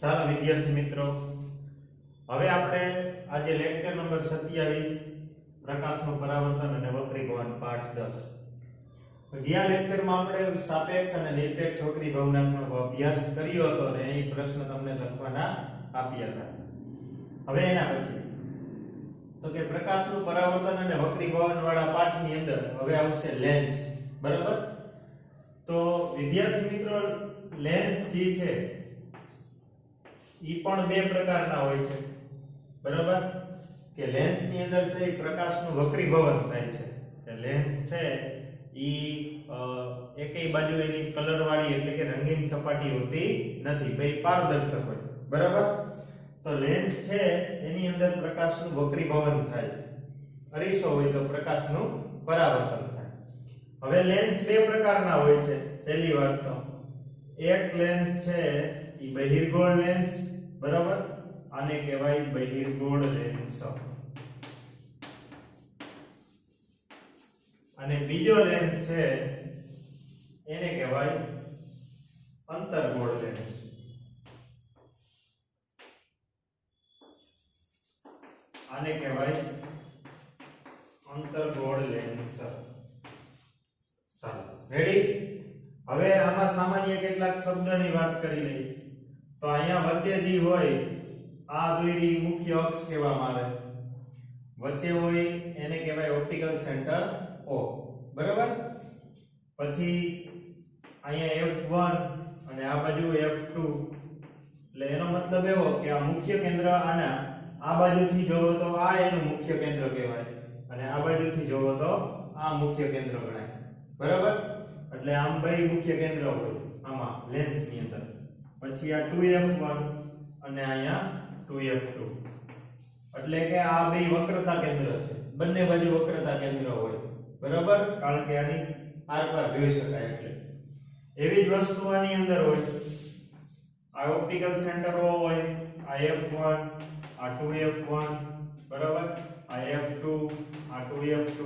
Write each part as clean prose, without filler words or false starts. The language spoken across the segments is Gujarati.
ચાલો વિદ્યાર્થી મિત્રો, હવે આપણે આજે લેક્ચર નંબર 27 પ્રકાશનું પરાવર્તન અને વક્રીભવન પાઠ 10. ગયા લેક્ચરમાં આપણે સાપેક્ષ અને નિરપેક્ષ વક્રીભવનાત્મક અભ્યાસ કર્યો હતો અને અહીં પ્રશ્ન તમને લખવાના આપ્યા હતા. હવે એના પછી તો કે પ્રકાશનું પરાવર્તન અને વક્રીભવન વાળા પાઠની અંદર હવે આવશે લેન્સ. બરાબર? તો વિદ્યાર્થી મિત્રો, લેન્સ જે છે ઈ પણ બે પ્રકારના હોય છે. બરાબર? કે લેન્સ ની અંદર છે ઈ પ્રકાશનું વક્રીભવન થાય છે. કે લેન્સ છે ઈ એકેય બાજુ એની કલર વાળી એટલે કે રંગીન સપાટી હોતી નથી, બે પારદર્શક હોય. બરાબર? તો લેન્સ છે એની અંદર પ્રકાશનું વક્રીભવન થાય છે. અરીસો હોય તો પ્રકાશનું પરાવર્તન થાય. હવે લેન્સ બે પ્રકારના હોય છે. પહેલી વાત તો એક લેન્સ છે ઈ બહિર્ગોળ લેન્સ. બરાબર? આને કહેવાય બહિર્ગોળ લેન્સ. અને બીજો લેન્સ છે એને કહેવાય અંતર્ગોળ લેન્સ. આને કહેવાય અંતર્ગોળ લેન્સ. ચાલો, રેડી? હવે આમાં સામાન્ય કેટલાક શબ્દની વાત કરી લઈએ. તો અહીંયા વચ્ચે જે હોય આ દોરી મુખ્ય અક્ષ કહેવામાં આવે. વચ્ચે હોય એને કહેવાય ઓપ્ટિકલ સેન્ટર O. બરાબર? પછી અહીંયા F1 અને આ બાજુ F2, એટલે એનો મતલબ એવો કે આ મુખ્ય કેન્દ્ર આના આ બાજુથી જોવો તો આ એનું મુખ્ય કેન્દ્ર કહેવાય અને આ બાજુથી જોવો તો આ મુખ્ય કેન્દ્ર ગણાય. બરાબર? એટલે આમ બે મુખ્ય કેન્દ્ર હોય આમાં લેન્સ ની અંદર. પછી આ 2F1 અને અહીંયા 2F2, એટલે કે આ બે વક્રતા કેન્દ્ર છે. બંને બાજુ વક્રતા કેન્દ્ર હોય. બરાબર? કારણ કે આની આરપાર જોઈ શકાય એટલે. એવી જ વસ્તુ આની અંદર હોય. આ ઓપ્ટિકલ સેન્ટર O હોય, આ F1, આ 2F1, બરાબર? આ F2, આ 2F2.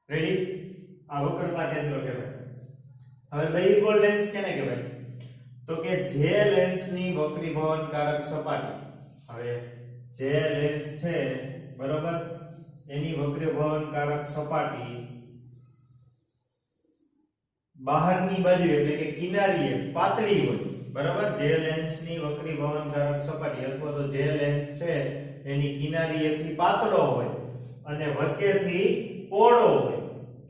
રેડી? આ વક્રતા કેન્દ્ર કહેવાય. હવે બહિર્ગોળ લેન્સ કેને કહેવાય? તો કે જે લેન્સની વક્રીભવનકારક સપાટી, હવે જે લેન્સ છે બરાબર, એની વક્રીભવનકારક સપાટી બહારની બાજુ એટલે કે કિનારીએ પાતળી હોય. બરાબર? જે લેન્સની વક્રીભવનકારક સપાટી અથવા તો જે લેન્સ છે એની કિનારીએથી પાતળો હોય અને વચ્ચેથી પહોળો હોય.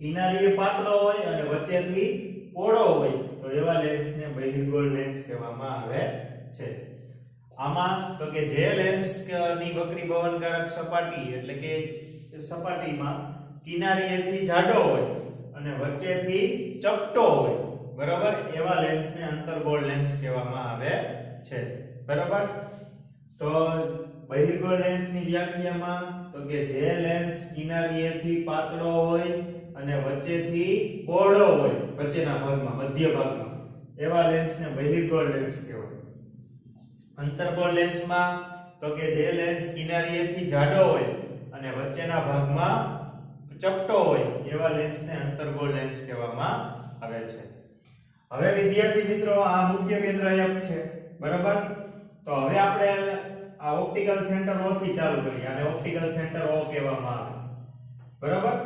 કિનારીએ પાતળો હોય અને વચ્ચેથી પહોળો હોય તો એવા લેન્સને બહિર્ગોળ લેન્સ કહેવામાં આવે છે. આમાં તો કે જે લેન્સ ની વક્રીભવનકારક સપાટી એટલે કે સપાટીમાં કિનારીએથી જાડો હોય અને વચ્ચેથી ચપટો હોય, બરાબર, એવા લેન્સને અંતર્ગોળ લેન્સ કહેવામાં આવે છે. બરાબર? તો બહિર્ગોળ લેન્સની વ્યાખ્યામાં તો કે જે લેન્સ કિનારીએથી પાતળો હોય અને વચ્ચેથી પહોળો હોય, વચ્ચેના ભાગમાં, મધ્ય ભાગમાં, એવા લેન્સને બહિર્ગોળ લેન્સ કહેવાય. અંતર્ગોળ લેન્સમાં તો કે જે લેન્સ કિનારીએથી જાડો હોય અને વચ્ચેના ભાગમાં ચપટો હોય એવા લેન્સને અંતર્ગોળ લેન્સ કહેવામાં આવે છે. હવે વિદ્યાર્થી મિત્રો, આ મુખ્ય કેન્દ્ર F છે. બરાબર? તો હવે આપણે આ ઓપ્ટિકલ સેન્ટર O થી ચાલુ કરીએ. આને ઓપ્ટિકલ સેન્ટર O કહેવામાં આવે. બરાબર?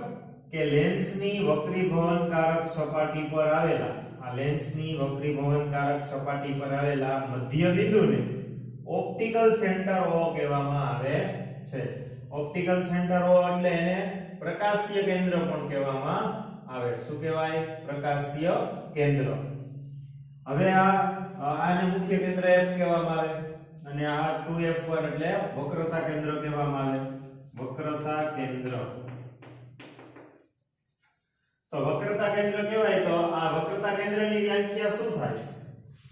કે લેન્સની વક્રીભવનકારક સપાટી પર આવેલા, આ લેન્સની વક્રીભવનકારક સપાટી પર આવેલા મધ્ય બિંદુને ઓપ્ટિકલ સેન્ટર O કહેવામાં આવે છે. ઓપ્ટિકલ સેન્ટર O એટલે એને પ્રકાશીય કેન્દ્ર પણ કહેવામાં આવે. શું કહેવાય? પ્રકાશીય કેન્દ્ર. હવે આને મુખ્ય કેન્દ્ર F કહેવામાં આવે અને આ 2F1 એટલે વક્રતા કેન્દ્ર કહેવામાં આવે. વક્રતા કેન્દ્ર. તો વક્રતા કેન્દ્ર કહેવાય તો આ વક્રતા કેન્દ્રની વ્યાખ્યા શું થાય?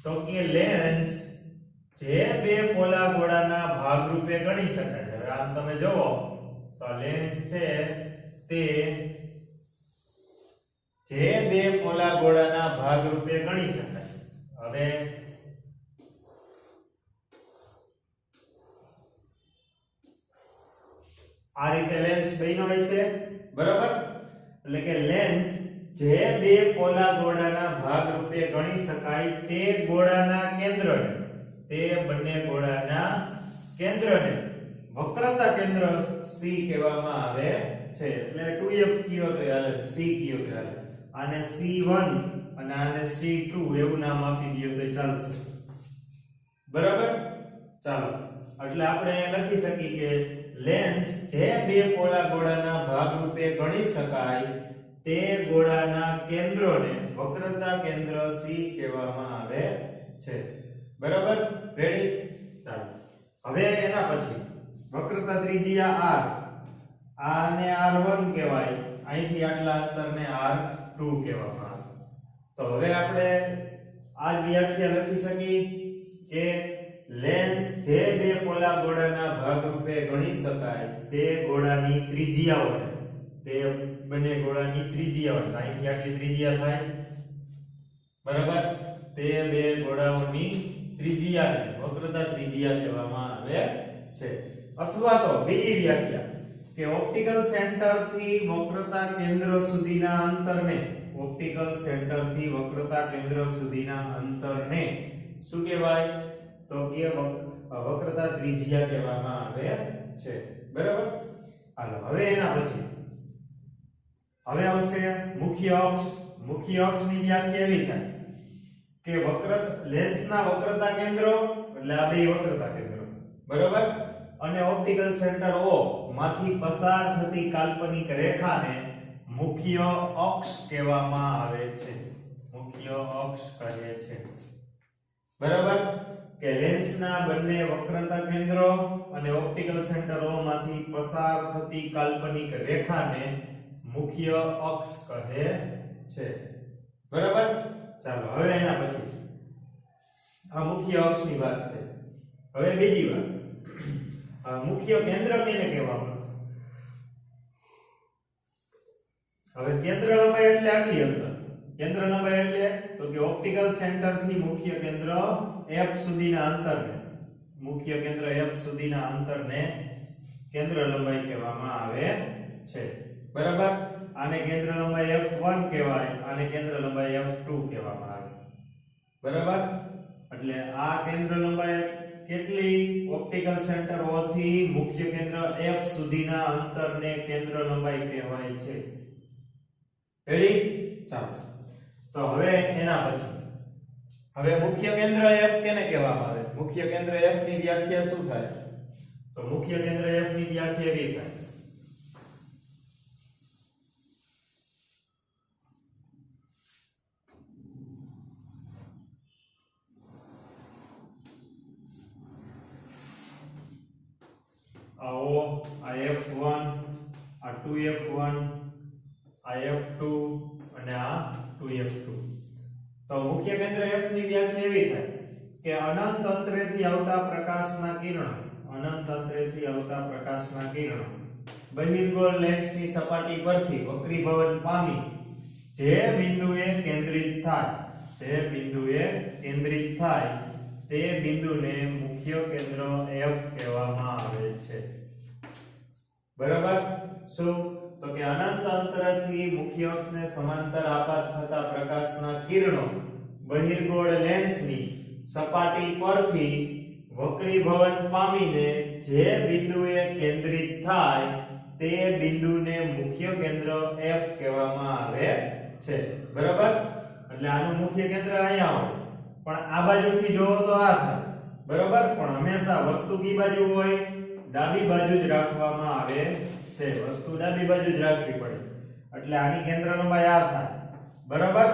તો કે લેન્સ જે બે પોલા ગોળાના ભાગ રૂપે ગણી શકાય. હવે આમ તમે જોવો તો લેન્સ છે તે જે બે પોલા ગોળાના ભાગ રૂપે ગણી શકાય. હવે આ રીતે લેન્સ બન્યો હોય છે. બરાબર? એટલે કે લેન્સ જે બે પોલા ગોળાના ભાગ રૂપે ગણી શકાય તે ગોળાના કેન્દ્રને તે બંને ગોળાના કેન્દ્રને વક્રતા કેન્દ્ર C કહેવામાં આવે છે. એટલે 2F કયો તો હાલે, C કયો તો હાલે. આને C1 અને આને C2 એવું નામ આપી દઈએ તો ચાલશે. બરાબર? ચાલો. એટલે આપણે લખી શકીએ કે લેન્સ જે બે પોલા ગોળાના ભાગરૂપે ગણી શકાય તે ગોળાના કેન્દ્રોને વક્રતા કેન્દ્ર C કહેવામાં આવે છે. બરાબર? રેડી? ચાલો. હવે એના પછી વક્રતા ત્રિજ્યા r, આને r1 કહેવાય, અહીંથી આટલા અંતરને r2 કહેવામાં આવે. તો હવે આપણે આ જ વ્યાખ્યા લખી શકીએ કે લેન્સ જે બે પોલા ગોળાના ભાગરૂપે ગણી શકાય તે ગોળાની ત્રિજ્યાઓને, તે બંને ગોળાની ત્રિજ્યાઓ, અહીંથી આટલી ત્રિજ્યા થાય. બરાબર? તે બે ગોળાઓની ત્રિજ્યાને વક્રતા ત્રિજ્યા કહેવામાં આવે છે. અથવા તો બીજી વ્યાખ્યા કે ઓપ્ટિકલ સેન્ટર થી વક્રતા કેન્દ્ર સુધીના અંતરને, ઓપ્ટિકલ સેન્ટર થી વક્રતા કેન્દ્ર સુધીના અંતરને શું કહેવાય? તો કે વક્રતા ત્રિજ્યા કહેવામાં આવે છે. બરાબર? હાલો હવે એના પછી હવે આવશે મુખ્ય અક્ષ. મુખ્ય અક્ષની વ્યાખ્યા એવી થાય કે લેન્સના વક્રતા કેન્દ્રો, એટલે આ બે વક્રતા કેન્દ્રો, બરાબર, અને ઓપ્ટિકલ સેન્ટર O માંથી પસાર થતી કાલ્પનિક રેખાને મુખ્ય અક્ષ કહેવામાં આવે છે. મુખ્ય અક્ષ કહે છે. બરાબર? કે લેન્સના બંને વક્રતા કેન્દ્રો અને ઓપ્ટિકલ સેન્ટર O માંથી પસાર થતી કાલ્પનિક રેખાને મુખ્ય અક્ષ કહે છે. બરાબર? ચાલો હવે એના પછી આ મુખ્ય અક્ષની વાત થઈ. હવે બીજી વાત, મુખ્ય કેન્દ્ર કેને કહેવામાં? હવે કેન્દ્ર લંબાઈ એટલે આટલી અંતર. કેન્દ્ર લંબાઈ એટલે તો કે ઓપ્ટિકલ સેન્ટર થી મુખ્ય કેન્દ્ર F સુધીના અંતરને, મુખ્ય કેન્દ્ર F સુધીના અંતરને કેન્દ્ર લંબાઈ કહેવામાં આવે છે. બરાબર? આને કેન્દ્ર લંબાઈ F1 કહેવાય, આને કેન્દ્ર લંબાઈ F2 કહેવામાં આવે. બરાબર? એટલે આ કેન્દ્ર લંબાઈ કેટલી? ઓપ્ટિકલ સેન્ટર O થી મુખ્ય કેન્દ્ર F સુધીના અંતરને કેન્દ્ર લંબાઈ કહેવાય છે. રેડી? ચાલો. તો હવે એના પછી હવે મુખ્ય કેન્દ્ર F કેને કહેવામાં આવે? મુખ્ય કેન્દ્ર F ની વ્યાખ્યા શું થાય? તો મુખ્ય કેન્દ્ર F ની વ્યાખ્યા એવી થાય આ O, આ F1, આ 2F1, આ F2 અને આ 2F2. તો મુખ્ય કેન્દ્ર F ની વ્યાખ્યા એવી થાય કે અનંત અંતરેથી આવતા પ્રકાશના કિરણો, અનંત અંતરેથી આવતા પ્રકાશના કિરણો બહિર્ગોળ લેન્સની સપાટી પરથી વક્રીભવન પામી જે બિંદુએ કેન્દ્રિત થાય, તે બિંદુએ કેન્દ્રિત થાય તે બિંદુને મુખ્ય કેન્દ્ર F કહેવામાં આવે છે. બરાબર? શું? તો કે અનંત અંતરથી મુખ્ય અક્ષને સમાંતર આપાત થતા પ્રકાશના કિરણો બહિર્ગોળ લેન્સની સપાટી પરથી વક્રીભવન પામીને જે બિંદુએ કેન્દ્રિત થાય તે બિંદુને મુખ્ય કેન્દ્ર F કહેવામાં આવે છે. બરાબર? એટલે આનું મુખ્ય કેન્દ્ર અહીંયા હોય, પણ આ બાજુથી જોવો તો આ થાય. બરાબર? પણ હંમેશા વસ્તુ કઈ બાજુ હોય? ડાબી બાજુ જ રાખવામાં આવે છે. વસ્તુ ડાબી બાજુ જ રાખવી પડે. એટલે આની કેન્દ્ર લંબાઈ આ થાય. બરાબર?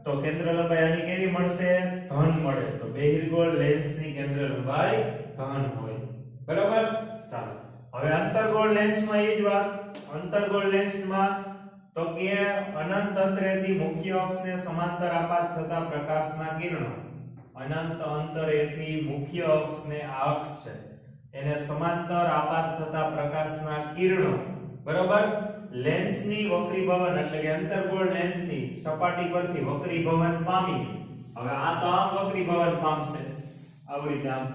તો કેન્દ્ર લંબાઈ આની કેવી મળશે? ધન મળે. તો બહિર્ગોળ લેન્સની કેન્દ્ર લંબાઈ ધન હોય. બરાબર? ચાલો. હવે અંતર્ગોળ લેન્સમાં એ જ વાત. અંતર્ગોળ લેન્સમાં તો કે અનંત અંતરેથી મુખ્ય અક્ષને સમાંતર આપાત થતા પ્રકાશના કિરણો, અનંત અંતરેથી મુખ્ય અક્ષને આ અક્ષ છે એને સમાંતર આપાત થતા પ્રકાશના કિરણો, બરાબર, લેન્સની વક્રીભવન એટલે કે અંતર્ગોળ લેન્સની સપાટી પરથી વક્રીભવન પામી, હવે આ તો આમ વક્રીભવન પામશે આવી રીતે આમ,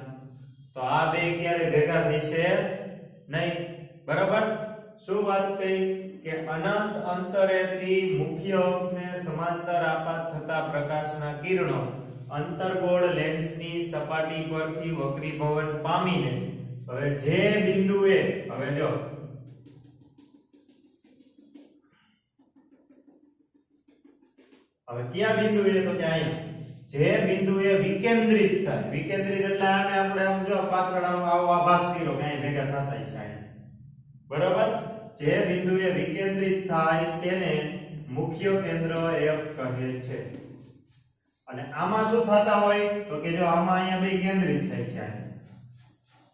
તો આ બે ક્યારે ભેગા થશે નહીં. બરાબર? શું વાત કહી કે અનંત અંતરેથી મુખ્ય અક્ષને સમાંતર આપાત થતા પ્રકાશના કિરણો અંતર્ગોળ લેન્સની સપાટી પરથી વક્રીભવન પામીને હવે જે બિંદુએ હવે જો હવે કયા બિંદુએ તો કે અહીંયા જે બિંદુએ વિકેન્દ્રિત થાય વિકેન્દ્રિત એટલે આને આપણે આમ જો પાછળ આવો આભાસ કર્યો કે અહીં ભેગા થતા છે અહીંયા બરાબર જે બિંદુએ વિકેન્દ્રિત થાય તેને મુખ્ય કેન્દ્ર F કહે છે અને આમાં શું થતા હોય તો કે જો આમાં અહીંયા બે કેન્દ્રિત થાય છે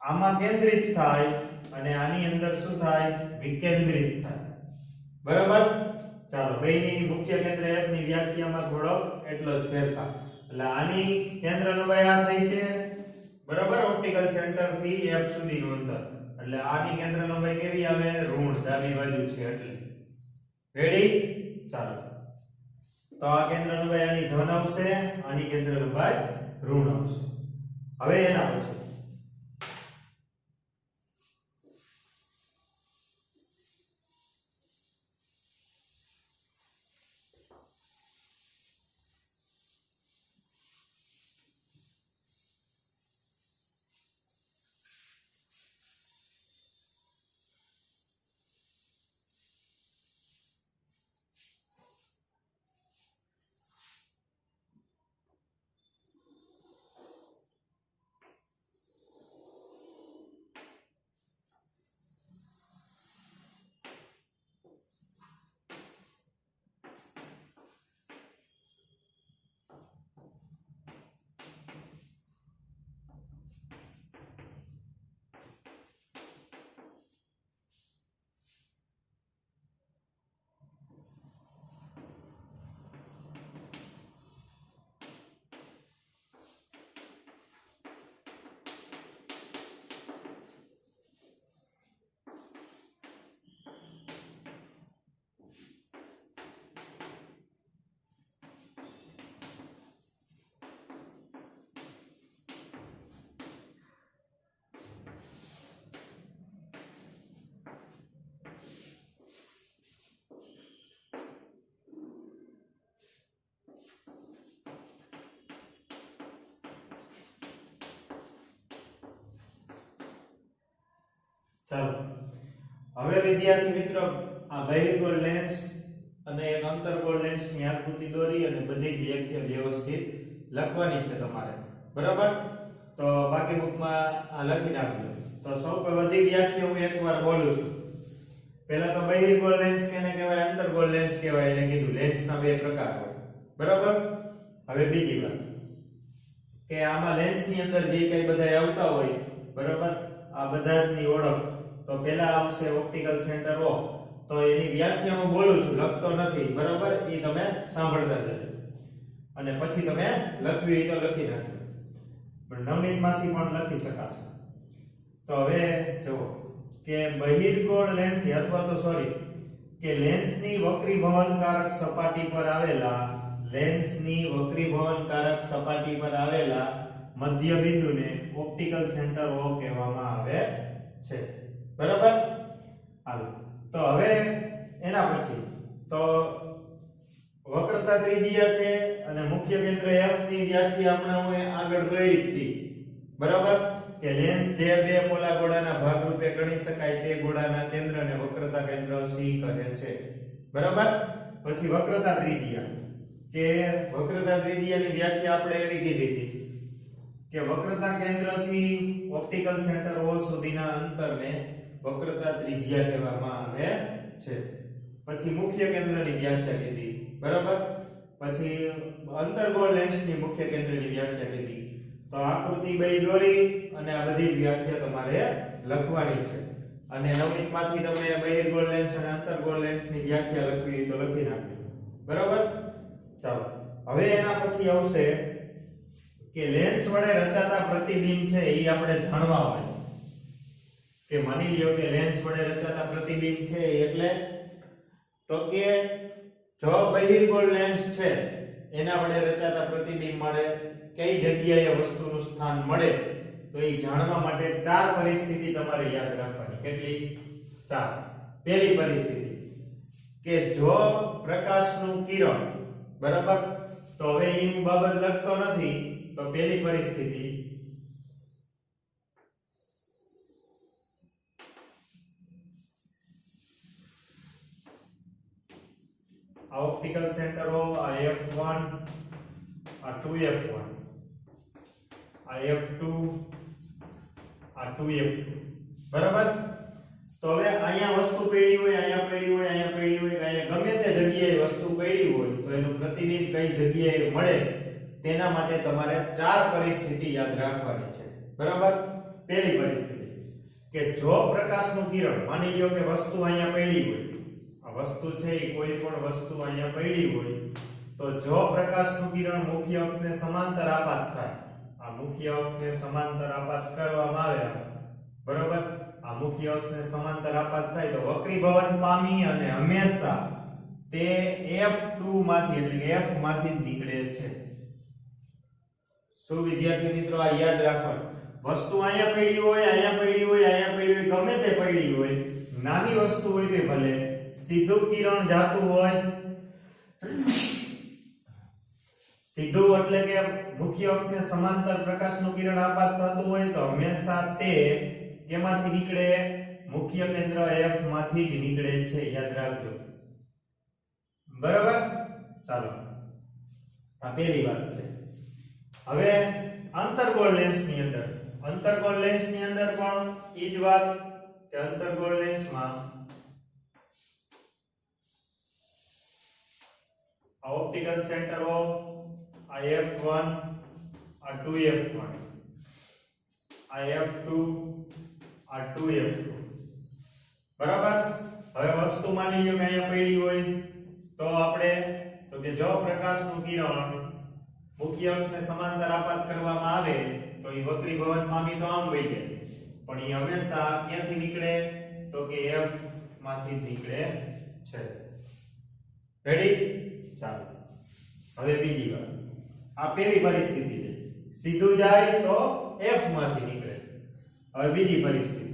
આમાં કેન્દ્રિત થાય અને આની અંદર શું થાય વિકેન્દ્રિત થાય બરાબર ચાલો બેયની મુખ્ય કેન્દ્ર F ની વ્યાખ્યામાં થોડો એટલો જ ફેરફાર એટલે આની કેન્દ્ર લંબાઈ આ થઈ છે બરાબર ઓપ્ટિકલ સેન્ટર થી F સુધીનું અંતર એટલે આની કેન્દ્ર લંબાઈ કેવી આવે ઋણ ડાબી બાજુ છે એટલે રેડી ચાલો તો આ કેન્દ્ર લંબાઈ આની ધન આવશે આની કેન્દ્ર લંબાઈ ઋણ આવશે હવે એના પછી ચાલો હવે વિદ્યાર્થી મિત્રો આ બહિર્ગોળ લેન્સ અને એક અંતર્ગોળ લેન્સની આકૃતિ દોરી અને બધી જ વ્યાખ્યા વ્યવસ્થિત લખવાની છે તમારે બરાબર તો બાકી બુકમાં આ લખી નાખજો તો સૌ બધી વ્યાખ્યા હું એકવાર બોલું છું પહેલા તો બહિર્ગોળ લેન્સ કેને કહેવાય અંતર્ગોળ લેન્સ કહેવાય એને કીધું લેન્સના બે પ્રકાર હોય બરાબર હવે બીજી વાત કે આમાં લેન્સની અંદર જે કઈ બધા આવતા હોય બરાબર આ બધાની ઓળખ તો પહેલા આવશે ઓપ્ટિકલ સેન્ટર O તો એની વ્યાખ્યા હું બોલું છું લખતો નથી બરાબર એ તમે સાંભળતા જજો અને પછી તમે લખવી હોય તો લખી નાખજો પણ નવનીતમાંથી પણ લખી શકાશે તો હવે જુઓ કે બહિર્ગોળ લેન્સ અથવા તો સોરી કે લેન્સની વક્રીભવનકારક સપાટી પર આવેલા મધ્ય બિંદુને ઓપ્ટિકલ સેન્ટર O કહેવામાં આવે છે બરાબર હાલો તો હવે એના પછી તો વક્રતા ત્રિજ્યા છે અને મુખ્ય કેન્દ્ર F ની વ્યાખ્યા આપણે હું આગળ દોરી હતી બરાબર કે લેન્સ જે બે પોલા ગોળાના ભાગરૂપે ગણી શકાય તે ગોળાના કેન્દ્રને વક્રતા કેન્દ્ર C કહે છે બરાબર પછી વક્રતા ત્રિજ્યા કે વક્રતા ત્રિજ્યાની વ્યાખ્યા આપણે એવી કીધી હતી કે વક્રતા કેન્દ્રથી ઓપ્ટિકલ સેન્ટર O સુધીના અંતરને વક્રતા ત્રિજ્યા કહેવામાં આવે છે પછી મુખ્ય કેન્દ્રની વ્યાખ્યા કીધી બરાબર પછી અંતર્ગોળ લેન્સની મુખ્ય કેન્દ્રની વ્યાખ્યા કીધી તો આકૃતિ બે દોરી અને આ બધી વ્યાખ્યા તમારે લખવાની છે અને નવનીતમાંથી તમે બહિર્ગોળ લેન્સ અને અંતર્ગોળ લેન્સની વ્યાખ્યા લખવી હોય તો લખી નાખજો બરાબર ચાલો હવે એના પછી આવશે કે લેન્સ વડે રચાતા પ્રતિબિંબ છે એ આપણે જાણવા હોય કે માની લ્યો કે લેન્સ વડે રચાતા પ્રતિબિંબ છે એટલે તો કે જો બહિર્ગોળ લેન્સ છે એના વડે રચાતા પ્રતિબિંબ મળે કઈ જગ્યાએ વસ્તુનું સ્થાન મળે તો એ જાણવા માટે ચાર પરિસ્થિતિ તમારે યાદ રાખવાની કેટલી ચાર પહેલી પરિસ્થિતિ કે જો પ્રકાશનું કિરણ બરાબર તો હવે એ હું બાબત લખતો નથી તો પહેલી પરિસ્થિતિ આ ઓપ્ટિકલ સેન્ટર ઓફ આ F1 આ 2F1 આ F2 આ 2F2 બરાબર તો હવે અહીંયા વસ્તુ પડી હોય અહીંયા પડી હોય અહીંયા પડી હોય અહીંયા ગમે તે જગ્યાએ વસ્તુ પડી હોય તો એનું પ્રતિબિંબ કઈ જગ્યાએ મળે તેના માટે તમારે ચાર પરિસ્થિતિ યાદ રાખવાની છે બરાબર પહેલી પરિસ્થિતિ કે જો પ્રકાશનું કિરણ માની લ્યો કે વસ્તુ અહીંયા પડી હોય આ વસ્તુ છે એ કોઈ પણ વસ્તુ અહીંયા પડી હોય તો જો પ્રકાશનું કિરણ મુખ્ય અક્ષને સમાંતર આપાત થાય આ મુખ્ય અક્ષને સમાંતર આપાત કરવામાં આવે બરાબર આ મુખ્ય અક્ષને સમાંતર આપાત થાય તો વક્રીભવન પામી અને હંમેશા તે F2 માંથી એટલે કે F માંથી જ નીકળે છે શું વિદ્યાર્થી મિત્રો આ યાદ રાખવાનું વસ્તુ અહીંયા પડી હોય અહીંયા પડી હોય અહીંયા પડી હોય ગમે તે પડી હોય નાની વસ્તુ હોય તે ભલે સીધું કિરણ જાતું હોય સીધું એટલે કે મુખ્ય અક્ષને સમાંતર પ્રકાશનું કિરણ આપાત થતું હોય તો હંમેશા તે કેમાંથી નીકળે મુખ્ય કેન્દ્ર F માંથી જ નીકળે છે યાદ રાખજો બરાબર ચાલો આ પહેલી વાત છે હવે અંતર્ગોળ લેન્સની અંદર પણ ઈ જ વાત કે અંતર્ગોળ લેન્સમાં આ ઓપ્ટિકલ સેન્ટર ઓફ આ F1 આ 2F1 આ F2 આ 2F2 બરાબર હવે વસ્તુ માની લ્યો કે અહીંયા પડી હોય તો આપણે તો કે જો પ્રકાશનું કિરણ મુખ્ય અક્ષને સમાંતર આપાત કરવામાં આવે તો એ વક્રીભવન પામી તો આમ વહી જાય પણ એ હંમેશા ક્યાંથી નીકળે તો કે F માંથી જ નીકળે છે રેડી ચાલો હવે બીજી વાત આ પહેલી પરિસ્થિતિ છે સીધું જાય તો F માંથી નીકળે હવે બીજી પરિસ્થિતિ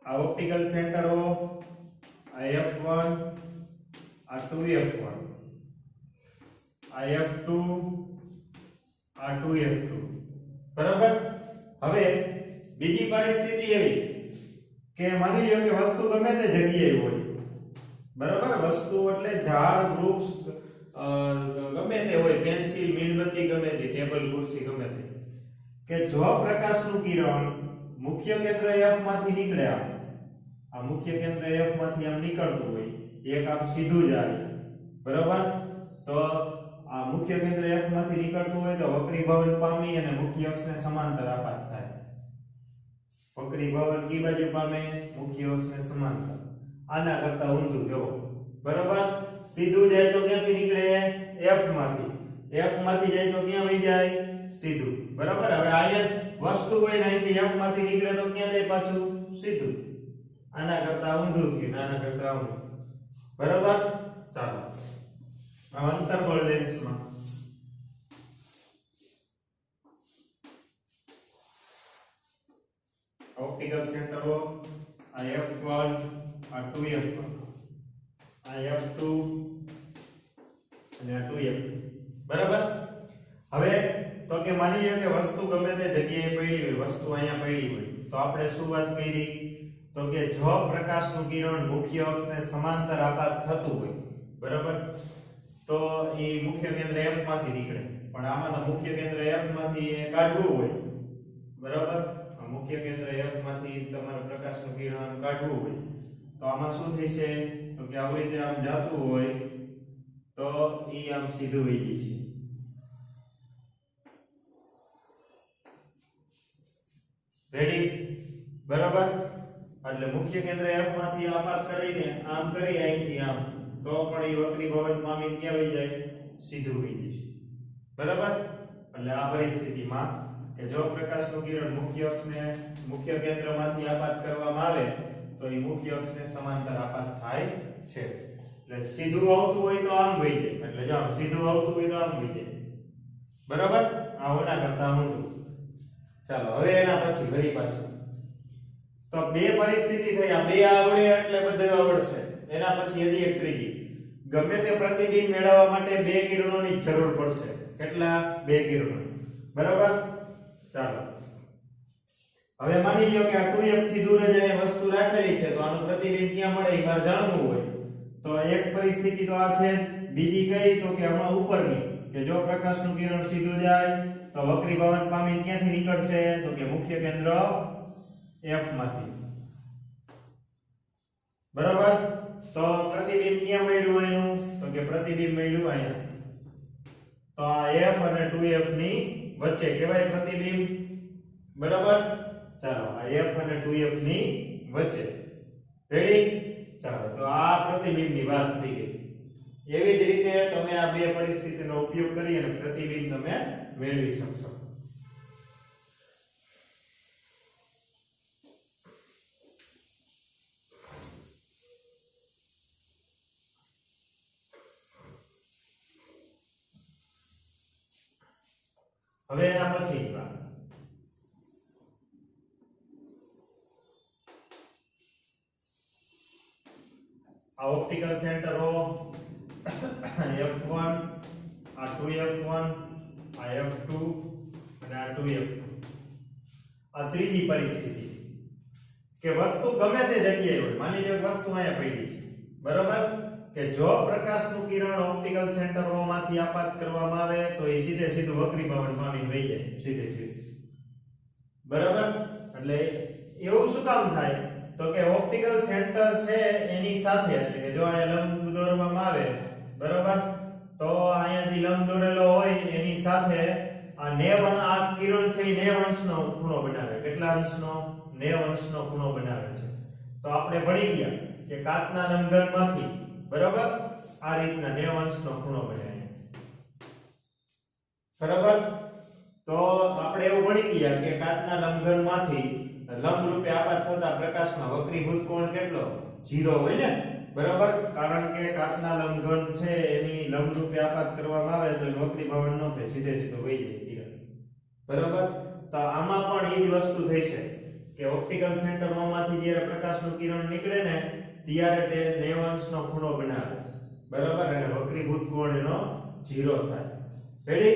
આ ઓપ્ટિકલ સેન્ટર ઓફ આ F1 આ 2F1 આ F2 આ 2F2 બરાબર હવે બીજી પરિસ્થિતિ એવી કે માની લ્યો કે વસ્તુ ગમે તે જગ્યાએ હોય બરાબર વસ્તુ એટલે ઝાડ વૃક્ષ ગમે તે હોય પેન્સિલ મીણબત્તી ગમે તે ટેબલ ખુરશી ગમે તે કે જો પ્રકાશનું કિરણ મુખ્ય કેન્દ્ર F માંથી નીકળે આ મુખ્ય કેન્દ્ર F માંથી આમ નીકળતું હોય એક આમ સીધું જાય બરાબર તો આ મુખ્ય કેન્દ્ર F માંથી નીકળતું હોય તો વક્રીભવન પામી અને મુખ્ય અક્ષને સમાંતર આપાત થાય વક્રીભવન કી બાજુ પામે મુખ્ય અક્ષને સમાંતર આના કરતા ઊંધું જો બરાબર સીધું જાય તો ક્યાંથી નીકળે F માંથી જાય તો ક્યાં વહી જાય સીધું બરાબર હવે અહીંયા વસ્તુ હોય ને અહીંથી F માંથી નીકળે તો ક્યાં જાય પાછું સીધું આના કરતા ઊંધું થયું આના કરતા ઊંધું બરાબર ચાલો આ અંતર્ગોળ લેન્સમાં ઓપ્ટિકલ સેન્ટર ઓફ આ F1 આ 2F1 આ F2 અને આ 2F2 બરાબર હવે તો કે માની લ્યો કે વસ્તુ ગમે તે જગ્યાએ પડી હોય વસ્તુ અહીંયા પડી હોય તો આપણે શું વાત કરી તો કે જો પ્રકાશનું કિરણ મુખ્ય અક્ષને સમાંતર આપાત થતું હોય બરાબર તો એ મુખ્ય કેન્દ્ર F માંથી નીકળે પણ આમાં મુખ્ય કેન્દ્ર F માંથી કાઢવું હોય બરાબર મુખ્ય કેન્દ્ર F માંથી તમારે પ્રકાશનું કિરણ કાઢવું હોય તો આમાં શું થશે તો કે આવી રીતે આમ જાતું હોય તો ઈ આમ સીધું વહી જશે રેડી બરાબર એટલે મુખ્ય કેન્દ્ર F માંથી આપાત કરીને આમ કરી અહીંથી આમ તો પણ એ વક્રીભવન પામી ક્યાં વહી જાય સીધું વહી જશે બરાબર એટલે આ પરિસ્થિતિમાં કે જો પ્રકાશનું કિરણ મુખ્ય કેન્દ્રમાંથી આપાત કરવામાં આવે તો એ મુખ્ય અક્ષને સમાંતર આપાત થાય છે એટલે સીધું આવતું હોય તો આમ વહી જાય એટલે જો આમ સીધું આવતું હોય તો આમ વહી જાય બરાબર આ ઓના કરતા ઊંધું ચાલો હવે એના પછી ફરી પાછું તો બે પરિસ્થિતિ થઈ, આ બે આવડે એટલે બધું આવડશે. એના પછી હજી એક ત્રીજી, ગમે તે પ્રતિબિંબ મેળવવા માટે બે કિરણોની જરૂર પડશે. કેટલા? બે કિરણો. બરાબર. ચાલો હવે માની લ્યો કે આ 2f થી દૂર જ અહીં વસ્તુ રાખેલી છે, તો આનું પ્રતિબિંબ ક્યાં મળે એ મારે જાણવું હોય. તો એક પરિસ્થિતિ તો આ છે. બીજી કઈ? તો કે આમાં ઉપરની, કે જો પ્રકાશનું કિરણ સીધું જાય તો વક્રીભવન પામીને ક્યાંથી નીકળશે? તો કે મુખ્ય કેન્દ્ર f માંથી. બરાબર. તો પ્રતિબિંબ ક્યાં મળ્યું એનું? તો કે પ્રતિબિંબ મળ્યું અહીંયા. તો આ f અને 2f ની વચ્ચે કહેવાય પ્રતિબિંબ. બરાબર. ચાલો આ f અને 2f ની વચ્ચે. રેડી? ચાલો તો આ પ્રતિબિંબની વાત થઈ ગઈ. એવી જ રીતે તમે આ બે પરિસ્થિતિનો ઉપયોગ કરી અને પ્રતિબિંબ તમે મેળવી શકશો. હવે એના પછી આ ઓપ્ટિકલ સેન્ટરો f1, આ 2f1, આ f2 અને આ 2f2. આ ત્રીજી પરિસ્થિતિ કે વસ્તુ ગમે તે જગ્યાએ હોય. માની લો વસ્તુ અહીંયા પડી છે. બરાબર. કે જો પ્રકાશનું કિરણ ઓપ્ટિકલ સેન્ટરોમાંથી આપાત કરવામાં આવે તો એ સીધે સીધું વક્રીભવન પામીને વહી જાય. સીધે સીધું. બરાબર. એટલે એવું શું કામ થાય? તો કે ઓપ્ટિકલ સેન્ટર છે એની સાથે, એટલે કે જો અહીંયા લંબ દોરવામાં આવે, બરાબર, તો અહીંયાથી લંબ દોરેલો હોય એની સાથે આ 90 આ કિરણ છે એ 90 અંશનો ખૂણો બનાવે. કેટલા અંશનો? 90 અંશનો ખૂણો બનાવે છે. તો આપણે ભણી ગયા કે કાચના લંબઘનમાંથી, બરાબર, આ રીતના 90 અંશનો ખૂણો બનાવે. બરાબર. તો આપણે એવું ભણી ગયા કે કાચના લંબઘનમાંથી લંબ રૂપે આપાત થતા પ્રકાશમાં વક્રીભૂત કોણ કેટલો? 0 હોય ને. બરાબર. કારણ કે કાચના લંબઘન છે એની લંબ રૂપે આપાત કરવામાં આવે તો વક્રીભવન ન થાય, સીધે સીધો વહી જાય કિરણ. બરાબર. તો આમાં પણ એ જ વસ્તુ થશે કે ઓપ્ટિકલ સેન્ટરોમાંથી જ્યારે પ્રકાશનું કિરણ નીકળે ને ત્યારે તે 90 અંશનો ખૂણો બનાવે. બરાબર. અને વક્રીભૂત કોણ એનો 0 થાય. રેડી?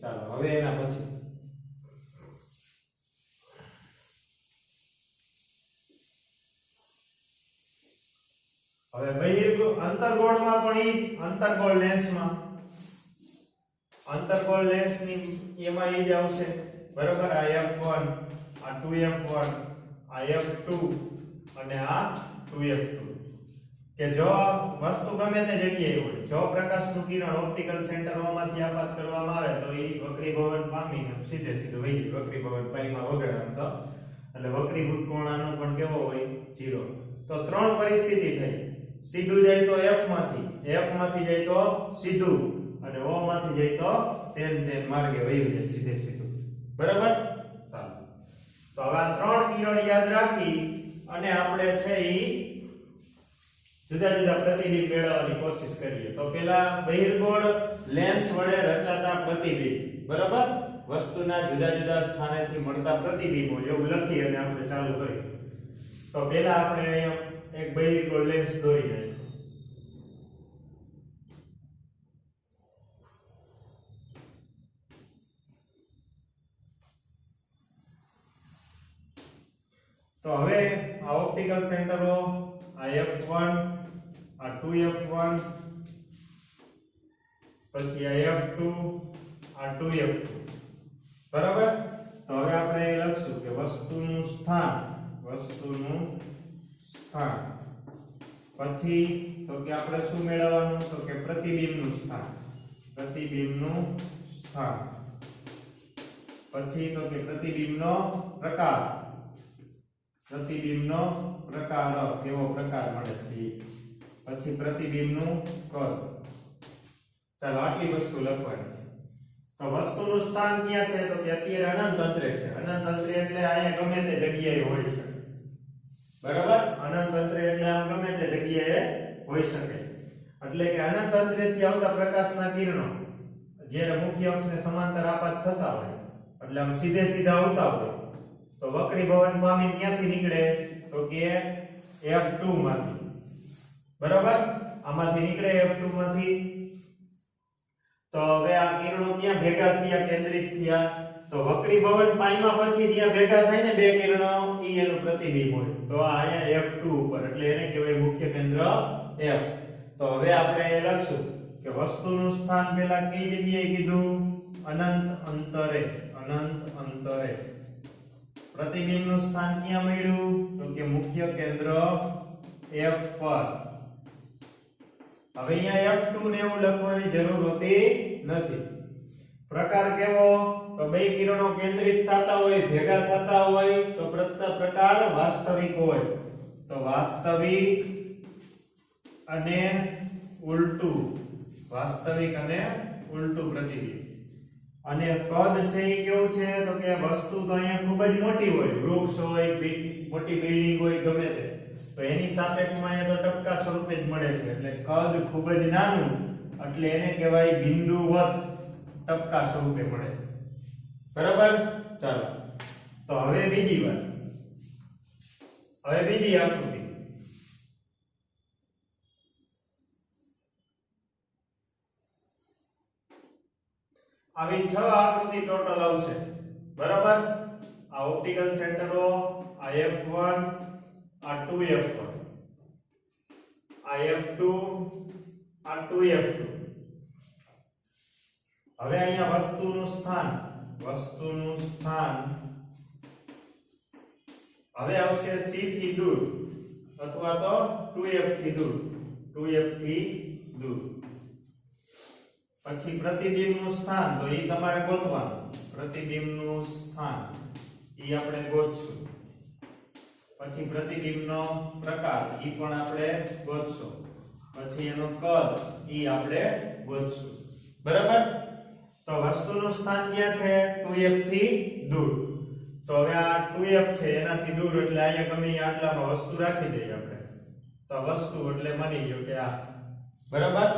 ચાલો હવે એના પછી હવે અંતર્ગોળમાં પણ અંતર્ગોળ લેન્સમાં અંતર્ગોળ લેન્સની એમાં એ જ આવશે. બરાબર. આ f1, આ 2f1, આ f2 અને આ 2f2. કે જો વસ્તુ ગમે તે જગ્યાએ હોય, જો પ્રકાશનું કિરણ ઓપ્ટિકલ સેન્ટરોમાંથી આપાત કરવામાં આવે તો એ વક્રીભવન પામીને સીધે સીધું વહી જાય. વક્રીભવન પાઈમાં વગર આમ તો, એટલે વક્રીભૂત કોણ આનો પણ કેવો હોય? 0. તો ત્રણ પરિસ્થિતિ થઈ. સીધું જાય તો f માંથી જાય તો સીધું, અને o માંથી જાય તો તેમ માર્ગે વહી જાય સીધે સીધું. બરાબર. તો હવે આ ત્રણ કિરણ યાદ રાખી અને આપણે છે ઈ જુદા જુદા પ્રતિબિંબ મેળવવાની કોશિશ કરીએ. તો પહેલા બહિર્ગોળ લેન્સ વડે રચાતા પ્રતિબિંબ. બરાબર. વસ્તુના જુદા જુદા સ્થાનેથી મળતા પ્રતિબિંબો એવું લખી અને આપણે ચાલુ કરીએ. તો પહેલા આપણે અહીંયા એક બહિર્ગોળ લેન્સ દોરી નાખ્યો. તો હવે આ ઓપ્ટિકલ સેન્ટરો આ f1, આ 2f1, પછી આ f2, આ 2f2. બરાબર. તો હવે આપણે લખશું કે વસ્તુનું સ્થાન, પછી તો કે આપણે શું મેળવવાનું? તો કે પ્રતિબિંબનું સ્થાન, પછી તો કે પ્રતિબિંબનો પ્રકાર, કેવો પ્રકાર મળે છે, પછી પ્રતિબિંબનું કદ. ચાલો આટલી વસ્તુ લખવાની છે. તો વસ્તુનું સ્થાન ક્યાં છે? તો કે અત્યારે અનંત અંતરે છે. અનંત અંતરે એટલે અહીંયા ગમે તે જગ્યાએ હોઈ શકે. બરાબર. અનંત અંતરે એટલે આમ ગમે તે જગ્યાએ હોઈ શકે. એટલે કે અનંત અંતરેથી આવતા પ્રકાશના કિરણો જ્યારે મુખ્ય અક્ષને સમાંતર આપાત થતા હોય, એટલે આમ સીધે સીધા આવતા હોય, તો વક્રીભવન પામી ક્યાંથી નીકળે? તો કે F2 માંથી, બરાબર, આમાંથી નીકળે F2 માંથી. તો હવે આ કિરણો ક્યાં ભેગા થયા, કેન્દ્રિત થયા, તો વક્રીભવન પાઈમાં પછી જ્યાં ભેગા થાય ને બે કિરણો ઈ એનું પ્રતિબિંબ હોય. તો આ અહીંયા F2 ઉપર, એટલે એને કહેવાય મુખ્ય કેન્દ્ર F. તો હવે આપણે અહીંયા લખશું કે વસ્તુનું સ્થાન પહેલા કઈ જગ્યાએ કીધું, અનંત અંતરે, અનંત અંતરે. પ્રતિબિંબનું સ્થાન ક્યાં મળ્યું, તો કે મુખ્ય કેન્દ્ર F પર. હવે અહીંયા F2 ને એવું લખવાની જરૂર હોતી નથી. પ્રકાર કેવો, તો બે કિરણો કેન્દ્રિત થતા હોય, ભેગા થતા હોય તો પ્રકાર વાસ્તવિક હોય. તો વાસ્તવિક અને ઉલટું, વાસ્તવિક અને ઉલટું પ્રતિબિંબ. અને કદ છે એ કેવું છે, તો કે વસ્તુ તો અહીંયા ખૂબ જ મોટી હોય, વૃક્ષ હોય, મોટી બિલ્ડિંગ હોય, ગમે તે, તો એની સાપેક્ષમાં અહીંયા તો ટપકા સ્વરૂપે જ મળે છે. એટલે કદ ખૂબ જ નાનું, એટલે એને કહેવાય બિંદુવત ટપકા સ્વરૂપે મળે. બરાબર, ચાલો તો હવે બીજી વાત, હવે બીજી આકૃતિ. આવી 6 આકૃતિ ટોટલ આવશે. બરાબર, આ ઓપ્ટિકલ સેન્ટરો, આ F1, આ 2F1, આ F2, આ 2F2. હવે અહીંયા વસ્તુનું સ્થાન, વસ્તુનું સ્થાન હવે આવશે C થી દૂર અથવા તો 2F થી દૂર, 2F થી દૂર. પછી પ્રતિબિંબનું સ્થાન, તો એ તમારે ગોતવાનું. પ્રતિબિંબનું સ્થાન એ આપણે ગોતશું. પછી પ્રતિબિંબનો પ્રકાર એ પણ આપણે ગોતશું. પછી એનું કદ એ આપણે ગોતશું. બરાબર, તો વસ્તુનું સ્થાન ક્યાં છે, 2F થી દૂર. તો હવે આ 2F છે એનાથી દૂર, એટલે અહીંયા ગમે આટલામાં વસ્તુ રાખી દઈએ આપણે. તો વસ્તુ એટલે માની લો કે આ, બરાબર,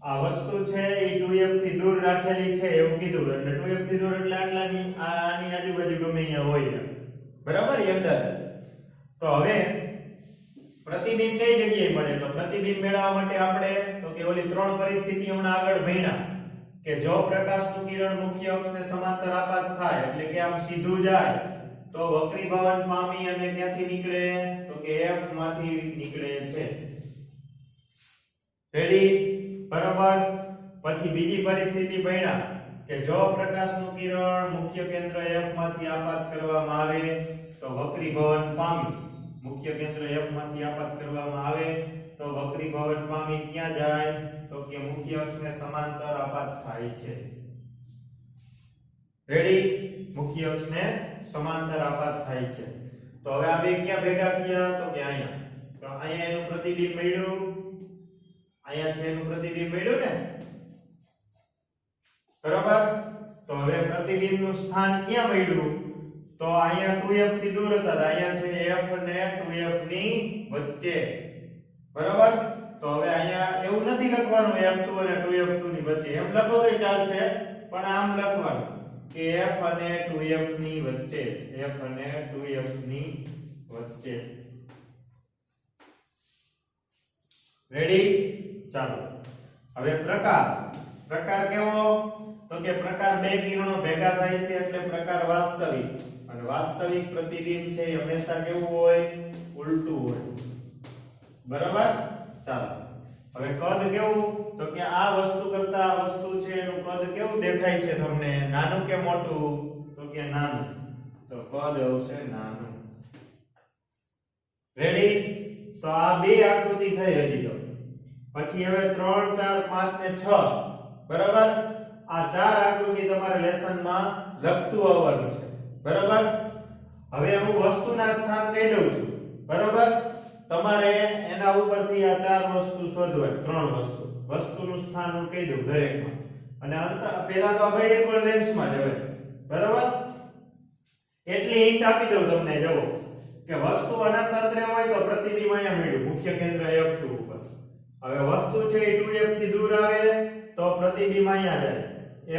આ વસ્તુ છે એ 2F થી દૂર રાખેલી છે એવું કીધું. એટલે 2F થી દૂર એટલે આટલાની, આની આજુબાજુ ગમે અહીંયા હોય, બરાબર, એ અંદર. તો હવે પ્રતિબિંબ કઈ જગ્યાએ મળે, તો પ્રતિબિંબ મેળવવા માટે આપણે તો કે ઓલી 3 પરિસ્થિતિ હમણાં આગળ ભણ્યા કે જો પ્રકાશનું કિરણ મુખ્ય અક્ષને સમાંતર આપાત થાય, એટલે કે આમ સીધું જાય, તો વક્રીભવન પામી અને ક્યાંથી નીકળે, તો કે F માંથી નીકળે છે. રેડી, બરાબર. પછી બીજી પરિસ્થિતિ ભણ્યા કે જો પ્રકાશનું કિરણ મુખ્ય કેન્દ્ર F માંથી આપાત કરવામાં આવે, તો વક્રીભવન પામી, મુખ્ય કેન્દ્ર F માંથી આપાત કરવામાં આવે તો વક્રીભવન પામી ક્યાં જાય, તો કે મુખ્ય અક્ષને સમાંતર આપાત થાય છે. રેડી, મુખ્ય અક્ષને સમાંતર આપાત થાય છે. તો હવે આ બે ક્યાં ભેગા થયા, તો કે અહીંયા. તો અહીંયા એનું પ્રતિબિંબ મળ્યું, અહીંયા છે એનું પ્રતિબિંબ મળ્યું ને, બરાબર. તો હવે પ્રતિબિંબનું સ્થાન ક્યાં મળ્યું, તો અહીંયા 2F થી દૂર હતા, અહીંયા છે F અને 2F ની વચ્ચે. બરાબર, તો હવે અહીંયા એવું નથી લખવાનું F2 અને 2F2 ની વચ્ચે, એમ લખો તો ચાલશે, પણ આમ લખવાનું કે F અને 2F ની વચ્ચે, F અને 2F ની વચ્ચે. રેડી, ચાલો હવે પ્રકાર. પ્રકાર કેવો, તો કે પ્રકાર બે કિરણો ભેગા થાય છે એટલે પ્રકાર વાસ્તવિક. અને વાસ્તવિક પ્રતિબિંબ છે એ હંમેશા કેવું હોય, ઉલટું હોય. બરાબર, ચાલો હવે કદ કેવું, તો કે આ વસ્તુ કરતા આ વસ્તુ છે એનું કદ કેવું દેખાય છે તમને, નાનું કે મોટું, તો કે નાનું. તો કદ આવશે નાનું. રેડી, તો આ બે આકૃતિ થઈ હજી. તો પછી હવે 3 4 5 ને 6, બરાબર, આ 4 આકૃતિ તમારે લેસનમાં લખતું આવવાનું છે. બરાબર, હવે હું વસ્તુના સ્થાન કહી દઉં છું. બરાબર, તમારે એના ઉપરથી આ 4 વસ્તુ શોધવાની, 3 વસ્તુ, વસ્તુનું સ્થાન હું કહી દઉં દરેકમાં. અને અંતર પહેલા તો આ બહિર્ગોળ લેન્સમાં જ હવે, બરાબર, એટલી હિન્ટ આપી દઉં તમને. જુઓ કે વસ્તુ અનંત અંતરે હોય તો પ્રતિબિંબ અહીંયા મળ્યું મુખ્ય કેન્દ્ર F2 ઉપર. હવે વસ્તુ છે એ 2F થી દૂર આવે તો પ્રતિબિંબ અહીંયા જાય,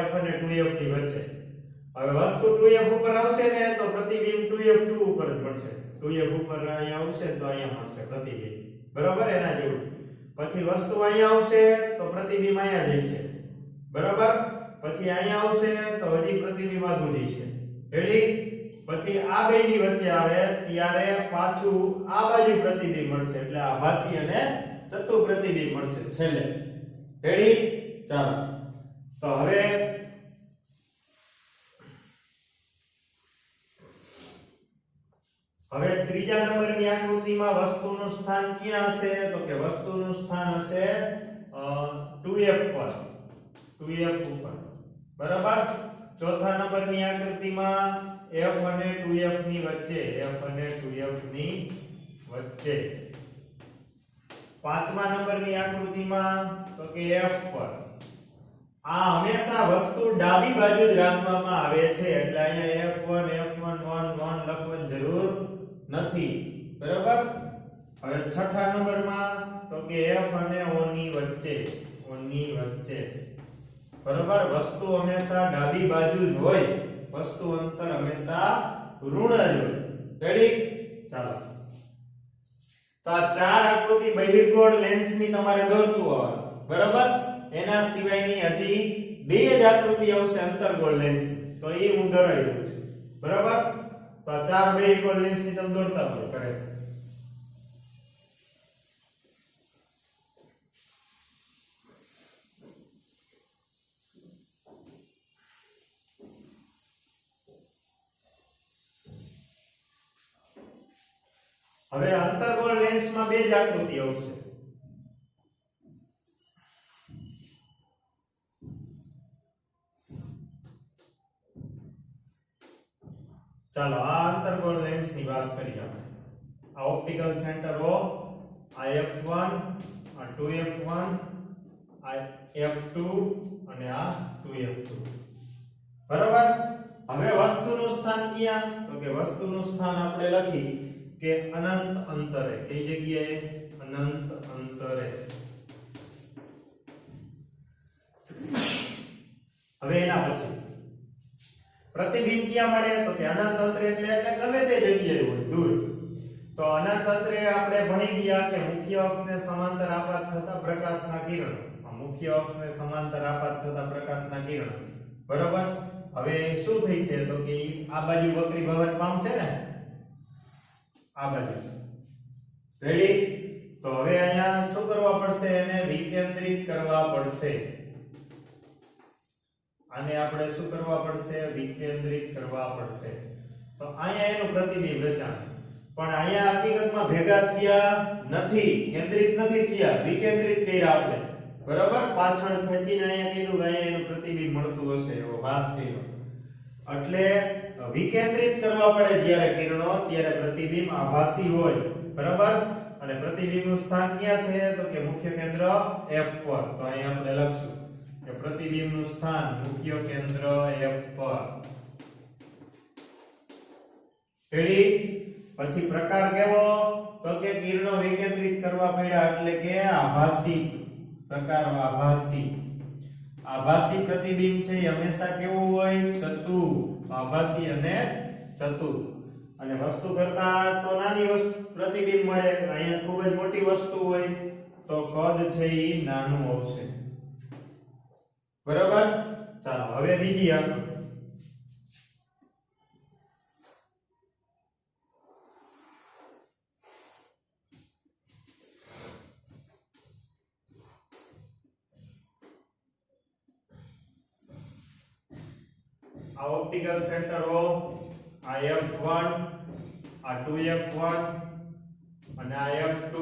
F અને 2F ની વચ્ચે. હવે વસ્તુ 2F ઉપર આવશે ને તો પ્રતિબિંબ 2F2 ઉપર જ મળશે, 2f ઉપર અહીંયા આવશે તો અહીંયા મળશે પ્રતિબિંબ, બરાબર, એના જેવું. પછી વસ્તુ અહીંયા આવશે તો પ્રતિબિંબ અહીંયા જશે, બરાબર. પછી અહીંયા આવશે તો હજી પ્રતિબિંબ આગળ જશે, રેડી. પછી આ બેની વચ્ચે આવે ત્યારે પાછું આ બાજુ પ્રતિબિંબ મળશે, એટલે આભાસી અને ચતુ પ્રતિબિંબ મળશે છેલ્લે, રેડી. ચાલો તો હવે ત્રીજા નંબરની આકૃતિમાં વસ્તુનું સ્થાન ક્યાં હશે? તો કે વસ્તુનું સ્થાન હશે 2f પર, 2f ઉપર, બરાબર. ચોથા નંબરની આકૃતિમાં f અને 2f ની વચ્ચે, f અને 2f ની વચ્ચે. પાંચમા નંબરની આકૃતિમાં તો કે f પર. આ હંમેશા વસ્તુ ડાબી બાજુ જ રાખવામાં આવે છે, એટલે અહીંયા f1 f1 1 1 લખવાની જરૂર નથી, બરાબર. હવે છઠ્ઠા નંબરમાં તો કે f અને o ની વચ્ચે, o ની વચ્ચે, બરાબર. વસ્તુ હંમેશા ડાબી બાજુ જ હોય, વસ્તુ અંતર હંમેશા ઋણ જ હોય, રેડી. ચાલો તો આ ચાર આકૃતિ બહિર્ગોળ લેન્સની તમારે દોરતું આવવાનું, બરાબર. એના સિવાયની હજી બે જ આકૃતિ આવશે અંતર્ગોળ લેન્સ, તો એ હું દોરાઈ દઉં છું, બરાબર. તો આ ચાર બહિર્ગોળ લેન્સની તમે દોરતા હોય કરે. હવે અંતર્ગોળ લેન્સમાં બે જ આકૃતિ આવશે. ચાલો આ અંતર્ગોળ લેન્સની વાત કરીએ આપણે. આ ઓપ્ટિકલ સેન્ટર O, આ f1, આ 2f1, આ f2 અને આ 2f2, બરાબર. હવે વસ્તુનું સ્થાન ક્યાં? તો કે વસ્તુનું સ્થાન આપણે લખી કે અનંત અંતરે. કઈ જગ્યાએ? અનંત અંતરે. હવે એના પછી પ્રતિબિંબ ક્યાં મળે? તો કે અનંત અંતરે એટલે ગમે તે જગ્યાએ હોય, દૂર. તો અનંત અંતરે આપણે ભણી ગયા કે મુખ્ય અક્ષને સમાંતર આપાત થતા પ્રકાશના કિરણો. આ મુખ્ય અક્ષને સમાંતર આપાત થતા પ્રકાશના કિરણો, બરાબર. હવે શું થઈ છે? તો કે આ બાજુ વક્રીભવન પામશે ને, આ બાજુ, રેડી. તો હવે અહીંયા શું કરવા પડશે? એને વિકેન્દ્રિત કરવા પડશે. આને આપણે શું કરવા પડશે? વિકેન્દ્રિત કરવા પડશે. તો અહીંયા એનું પ્રતિબિંબ રચાણ, પણ અહીંયા હકીકતમાં ભેગા થયા નથી, કેન્દ્રિત નથી થયા, વિકેન્દ્રિત કર્યા આપણે, બરાબર. પાછળ ખેંચીને અહીંયા કીધું કે અહીંયા એનું પ્રતિબિંબ મળતું હશે એવો ભાસ કર્યો, એટલે વિકેન્દ્રિત કરવા પડે જ્યારે કિરણો, ત્યારે પ્રતિબિંબ આભાસી હોય, બરાબર. અને પ્રતિબિંબનું સ્થાન ક્યાં છે? તો કે મુખ્ય કેન્દ્ર F પર. તો અહીં આપણે લખશું કે પ્રતિબિંબનું સ્થાન મુખ્ય કેન્દ્ર F પર, રેડી. પછી પ્રકાર કેવો? તો કે કિરણો વિકેન્દ્રિત કરવા પડ્યા, એટલે કે આભાસી પ્રકાર. આભાસી, આભાસી પ્રતિબિંબ છે એ હંમેશા કેવું હોય? ચતુ, આભાસી અને ચતુ. અને વસ્તુ કરતા તો નાની વસ્તુ પ્રતિબિંબ મળે, અહીંયા ખૂબ જ મોટી વસ્તુ હોય તો કદ છે એ નાનું આવશે, બરાબર. ચાલો હવે બીજી આકૃતિ. આ ઓપ્ટિકલ સેન્ટર O, આ f1, આ 2f1 અને આ f2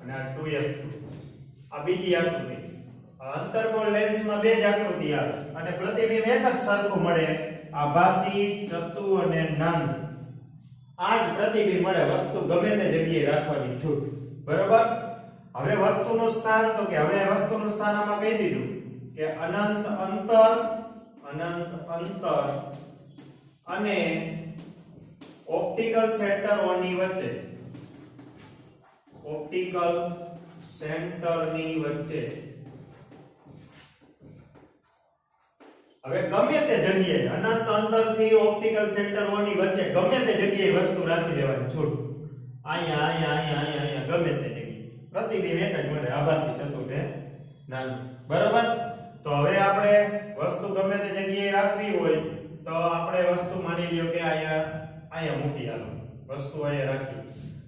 અને આ 2f2. આ બીજી આકૃતિ. અંતર્ગોળ લેન્સમાં બે જ આકૃતિ આવે અને પ્રતિબિંબ એક જ સરખું મળે, આભાસી, ચતુ અને નાનું. આ જ પ્રતિબિંબ મળે, વસ્તુ ગમે તે જગ્યાએ રાખવાની છૂટ, બરાબર. હવે વસ્તુનું સ્થાન, તો કે હવે વસ્તુનું સ્થાન આમાં કહી દીધું કે અનંત અંતર, અનંત અંતર અને ઓપ્ટિકલ સેન્ટરોની વચ્ચે, ઓપ્ટિકલ સેન્ટરની વચ્ચે. હવે ગમે તે જગ્યાએ અનંત અંતરથી ઓપ્ટિકલ સેન્ટર O ની વચ્ચે ગમે તે જગ્યાએ વસ્તુ રાખી દેવાની છૂટ. અહીંયા ગમે તે જગ્યાએ પ્રતિબિંબ એક જ મળે આભાસી ચતુર ને નાનું. બરાબર. તો હવે આપણે વસ્તુ ગમે તે જગ્યાએ રાખવી હોય તો આપણે વસ્તુ માની લ્યો કે અહીંયા મૂકી આલો વસ્તુ અહીંયા રાખી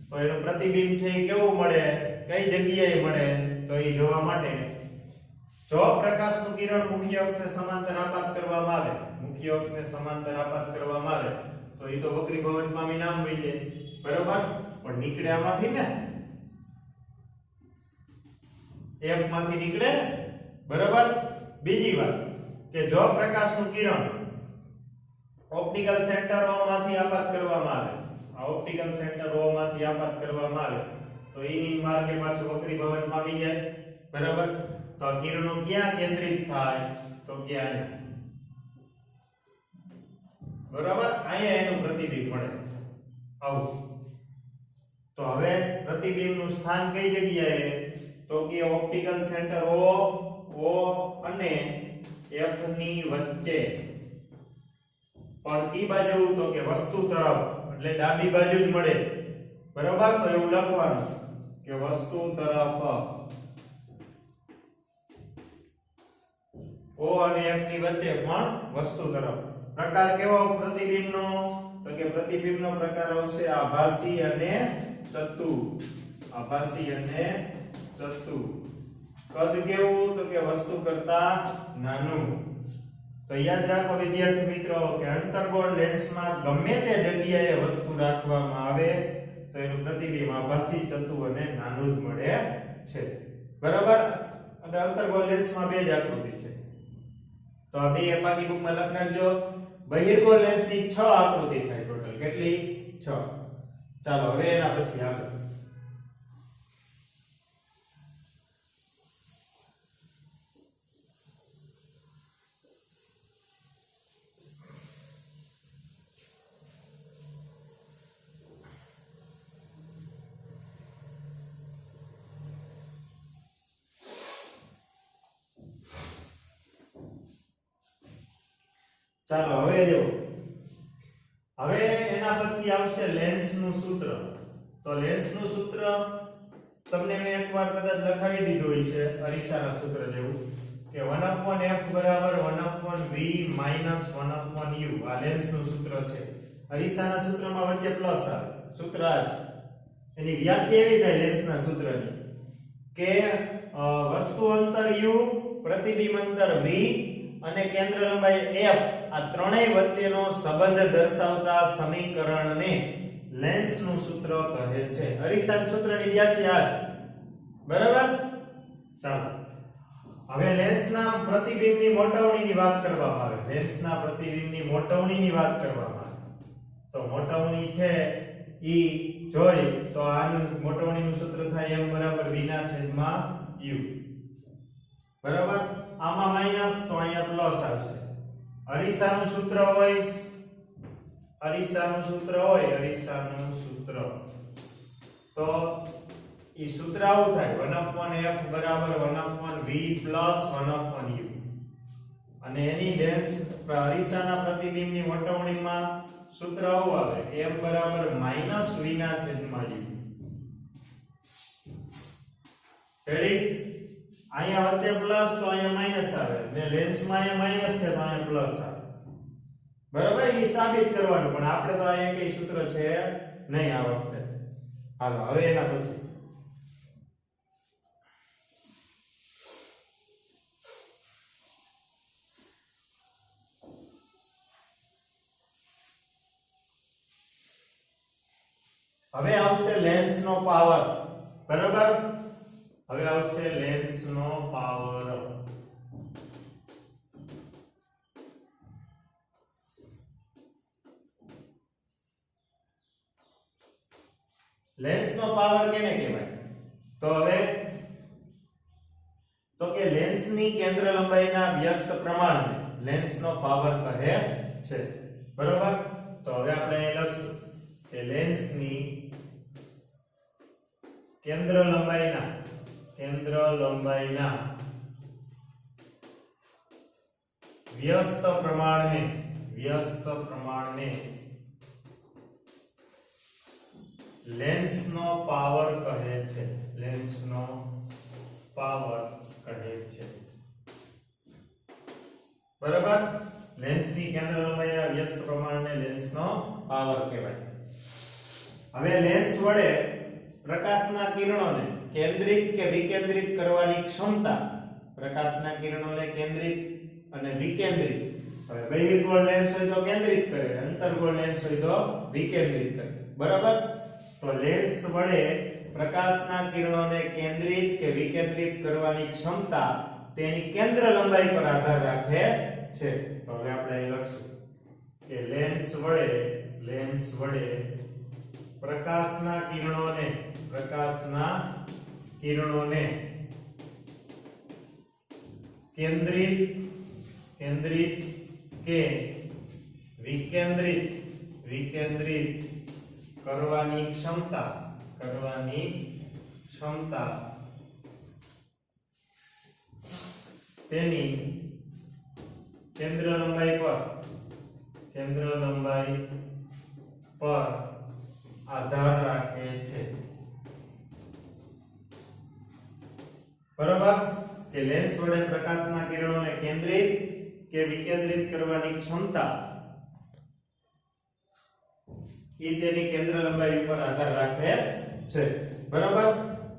તો એનું પ્રતિબિંબ છે એ કેવું મળે, કઈ જગ્યાએ મળે તો એ જોવા માટે જો પ્રકાશનું કિરણ મુખ્ય અક્ષને સમાંતર આપાત કરવામાં આવે, મુખ્ય અક્ષને સમાંતર આપાત કરવામાં આવે તો એ તો વક્રીભવન પામી નામ વહી જાય. બરાબર. પણ નીકળે આમાંથી ને F માંથી નીકળે. બરાબર. બીજી વાત કે જો પ્રકાશનું કિરણ ઓપ્ટિકલ સેન્ટર O માંથી આપાત કરવામાં આવે, આ ઓપ્ટિકલ સેન્ટર O માંથી આપાત કરવામાં આવે તો એની માર્ગે પાછું વક્રીભવન પામી જાય. બરાબર. તો આ કિરણો ક્યાં કેન્દ્રિત થાય તો કે અહીંયા. બરાબર. અહીંયા એનું પ્રતિબિંબ મળે આવું. તો હવે પ્રતિબિંબનું સ્થાન કઈ જગ્યાએ તો કે ઓપ્ટિકલ સેન્ટર O અને F ની વચ્ચે. પણ કી બાજુ તો કે વસ્તુ તરફ એટલે ડાબી બાજુ જ મળે. બરાબર. તો એવું લખવાનું કે વસ્તુ તરફ O અને F ની વચ્ચે પણ વસ્તુ તરફ. પ્રકાર કેવો પ્રતિબિંબનો તો કે પ્રતિબિંબનો પ્રકાર આવશે આભાસી અને ચતુ. આભાસી અને ચતુ. કદ કેવું તો કે વસ્તુ કરતા નાનું. તો યાદ રાખો વિદ્યાર્થી મિત્રો કે અંતર્ગોળ લેન્સમાં ગમે તે જગ્યાએ વસ્તુ રાખવામાં આવે તો એનું પ્રતિબિંબ આભાસી ચતુ અને નાનું જ મળે છે. બરાબર. અને અંતર્ગોળ લેન્સમાં બે જ આકૃતિ છે તો આ બે પાકી બુકમાં લખી નાખજો. બહિર્ગોળ લેન્સની 6 આકૃતિ થાય ટોટલ. કેટલી? 6. ચાલો હવે એના પછી આગળ ચાલો હવે જો હવે એના પછી આવશે લેન્સનું સૂત્ર. તો લેન્સનું સૂત્ર તમને મેં એકવાર કદાચ લખાવી દીધું હોય છે અરીસાના સૂત્ર જેવું કે 1/f બરાબર 1/v માઈનસ 1/u. આ લેન્સનું સૂત્ર છે. અરીસાના સૂત્રમાં વચ્ચે પ્લસ આવે. સૂત્ર આ છે. એની વ્યાખ્યા એવી થાય લેન્સના સૂત્રની કે વસ્તુ અંતર u, પ્રતિબિંબ અંતર v અને કેન્દ્ર લંબાઈ f આ ત્રણેય વચ્ચેનો સંબંધ દર્શાવતા સમીકરણને લેન્સનું સૂત્ર કહે છે. અરીસાના સૂત્રની વ્યાખ્યા છે. બરાબર. ચાલો હવે લેન્સના પ્રતિબિંબની મોટવણીની વાત કરવામાં આવે. લેન્સના પ્રતિબિંબની મોટવણીની વાત કરવામાં આવે તો મોટવણી છે ઈ જોઈ તો આનું મોટવણીનું સૂત્ર થાય m બરાબર v ના છેદમાં u. બરાબર. આમાં માઈનસ તો અહીંયા પ્લસ આવશે. અરીસાનું સૂત્ર હોય તો ઈ સૂત્ર આવું થાય 1/f બરાબર 1/v પ્લસ 1/u. અને એની લેન્સ અરીસાના પ્રતિબિંબની મોટવણીમાં સૂત્ર આવું આવે m બરાબર માઈનસ v ના છેદમાં u. રેડી. અહીંયા વચ્ચે પ્લસ તો અહીંયા માઈનસ આવે ને લેન્સમાં અહીંયા માઈનસ છે તો અહીંયા પ્લસ આવે. બરાબર. એ સાબિત કરવાનું પણ આપણે તો અહીંયા કઈ સૂત્ર છે નહીં આ વખતે. હાલો હવે એના પછી હવે આવશે લેન્સનો પાવર. બરાબર. હવે આવશે લેન્સનો પાવર. લેન્સનો પાવર કેને કહેવાય તો હવે તો કે લેન્સની કેન્દ્ર લંબાઈના વ્યસ્ત પ્રમાણને લેન્સનો પાવર કહે છે. બરાબર. તો હવે આપણે અહીં લખશું કે લેન્સની કેન્દ્ર લંબાઈના વ્યસ્ત પ્રમાણને લેન્સનો પાવર કહે છે. લેન્સનો પાવર કહે છે. બરાબર. લેન્સની કેન્દ્ર લંબાઈના વ્યસ્ત પ્રમાણને લેન્સનો પાવર કહેવાય. હવે લેન્સ વડે પ્રકાશના કિરણોને કેન્દ્રિત કે વિકેન્દ્રિત કરવાની ક્ષમતા, પ્રકાશના કિરણોને કેન્દ્રિત અને વિકેન્દ્રિત, હવે બહિર્ગોળ લેન્સ હોય તો કેન્દ્રિત કરે, અંતર્ગોળ લેન્સ હોય તો વિકેન્દ્રિત કરે. બરાબર. તો લેન્સ વડે પ્રકાશના કિરણોને કેન્દ્રિત કે વિકેન્દ્રિત કરવાની ક્ષમતા તેની કેન્દ્ર લંબાઈ પર આધાર રાખે છે. તો હવે આપણે અહીં લખશું કે લેન્સ વડે પ્રકાશના કિરણોને કેન્દ્રિત કે વિકેન્દ્રિત કરવાની ક્ષમતા તેની કેન્દ્ર લંબાઈ પર આધાર રાખે છે. બરાબર. કે લેન્સ વડે પ્રકાશના કિરણોને કેન્દ્રિત કે વિકેન્દ્રિત કરવાની ક્ષમતા એ તેની કેન્દ્ર લંબાઈ ઉપર આધાર રાખે છે. બરાબર.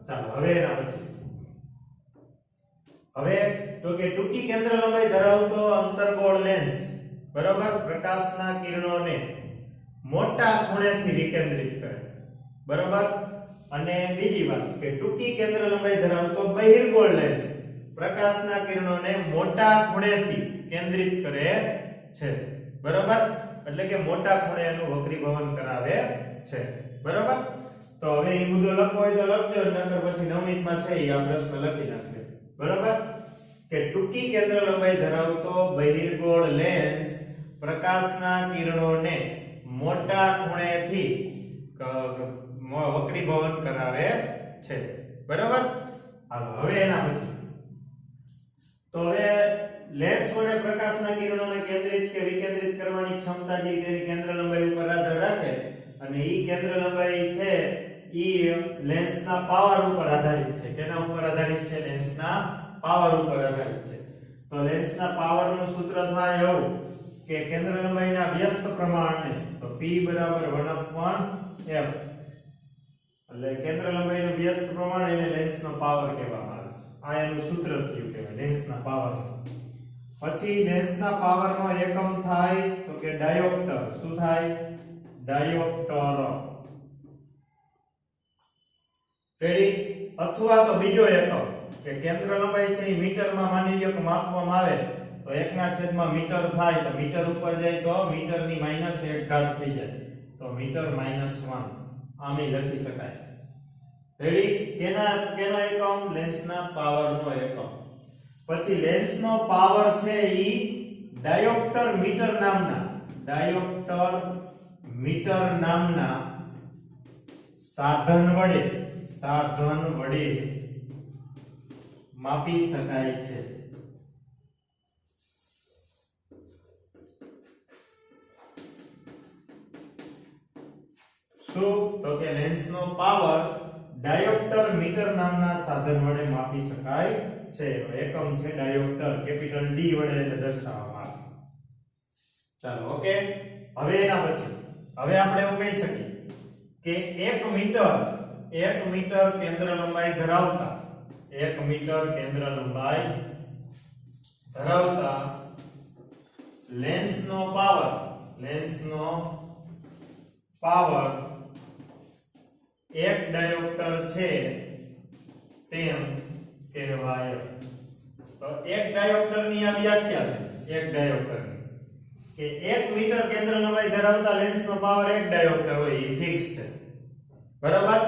ચાલો હવે એના પછી તો કે ટૂંકી કેન્દ્ર લંબાઈ ધરાવતો અંતર્ગોળ લેન્સ, બરાબર, પ્રકાશના કિરણોને મોટા ખૂણેથી વિકેન્દ્રિત કરે. બરાબર. અને બીજી વાત કે ટૂંકી કેન્દ્ર લંબાઈ ધરાવતો બહિર્ગોળ લેન્સ પ્રકાશના કિરણોને મોટા ખૂણેથી કેન્દ્રિત કરે છે. બરાબર. એટલે કે મોટા ખૂણે એનું વક્રીભવન કરાવે છે. બરાબર. તો હવે એ મુદ્દો લખવો હોય તો લખજો, નકર પછી નવનીતમાં છે એ આ પ્રશ્ન લખી નાખજો. બરાબર. કે ટૂંકી કેન્દ્ર લંબાઈ ધરાવતો બહિર્ગોળ લેન્સ પ્રકાશના કિરણોને મોટા ખૂણેથી વક્રીભવન કરાવે છે. બરાબર. હાલો હવે એના પછી તો હવે લેન્સ વડે પ્રકાશના કિરણોને કેન્દ્રિત કે વિકેન્દ્રિત કરવાની ક્ષમતા જે તેની કેન્દ્ર લંબાઈ ઉપર આધાર રાખે, અને ઈ કેન્દ્ર લંબાઈ છે ઈ લેન્સના પાવર ઉપર આધારિત છે. કેના ઉપર આધારિત છે? લેન્સના પાવર ઉપર આધારિત છે. તો લેન્સના પાવરનું સૂત્ર થાય એવું કે કેન્દ્ર લંબાઈના વ્યસ્ત પ્રમાણને તો P = 1/f, એટલે કેન્દ્ર લંબાઈનું વ્યસ્ત પ્રમાણ એને લેન્સનો પાવર કહેવામાં આવે છે. આ એનું સૂત્ર થયું કહેવાય લેન્સના પાવર. પછી લેન્સના પાવરનો એકમ થાય તો કે ડાયોપ્ટર. શું થાય? ડાયોપ્ટર. રેડી? અથવા તો બીજો એકમ કે કેન્દ્ર લંબાઈ છે એ મીટરમાં માની લ્યો કે માપવામાં આવે તો 1/m થાય, તો મીટર ઉપર જાય તો મીટરની -1 ઘાત થઈ જાય, તો મીટર -1 આમે લખી શકાય. રેડી? કેનો એકમ? લેન્સના પાવરનો એકમ. પછી લેન્સનો પાવર છે ઈ ડાયોપ્ટર મીટર નામના સાધન વડે માપી શકાય છે. શું? તો કે લેન્સનો પાવર ડાયોપ્ટર મીટર નામના સાધન વડે માપી શકાય છે. એકમ છે ડાયોપ્ટર, કેપિટલ D વડે એને દર્શાવવામાં આવે. ચાલો ઓકે. હવે એના પછી હવે આપણે એવું કહી શકીએ કે 1 મીટર કેન્દ્ર લંબાઈ ધરાવતા 1 મીટર કેન્દ્ર લંબાઈ ધરાવતા લેન્સનો પાવર 1 ડાયોપ્ટર છે તેમ કહેવાય. તો 1 ડાયોપ્ટરની આ વ્યાખ્યા છે. 1 ડાયોપ્ટરની કે 1 મીટર કેન્દ્ર લંબાઈ ધરાવતા લેન્સનો પાવર 1 ડાયોપ્ટર હોય એ ફિક્સ છે. બરાબર.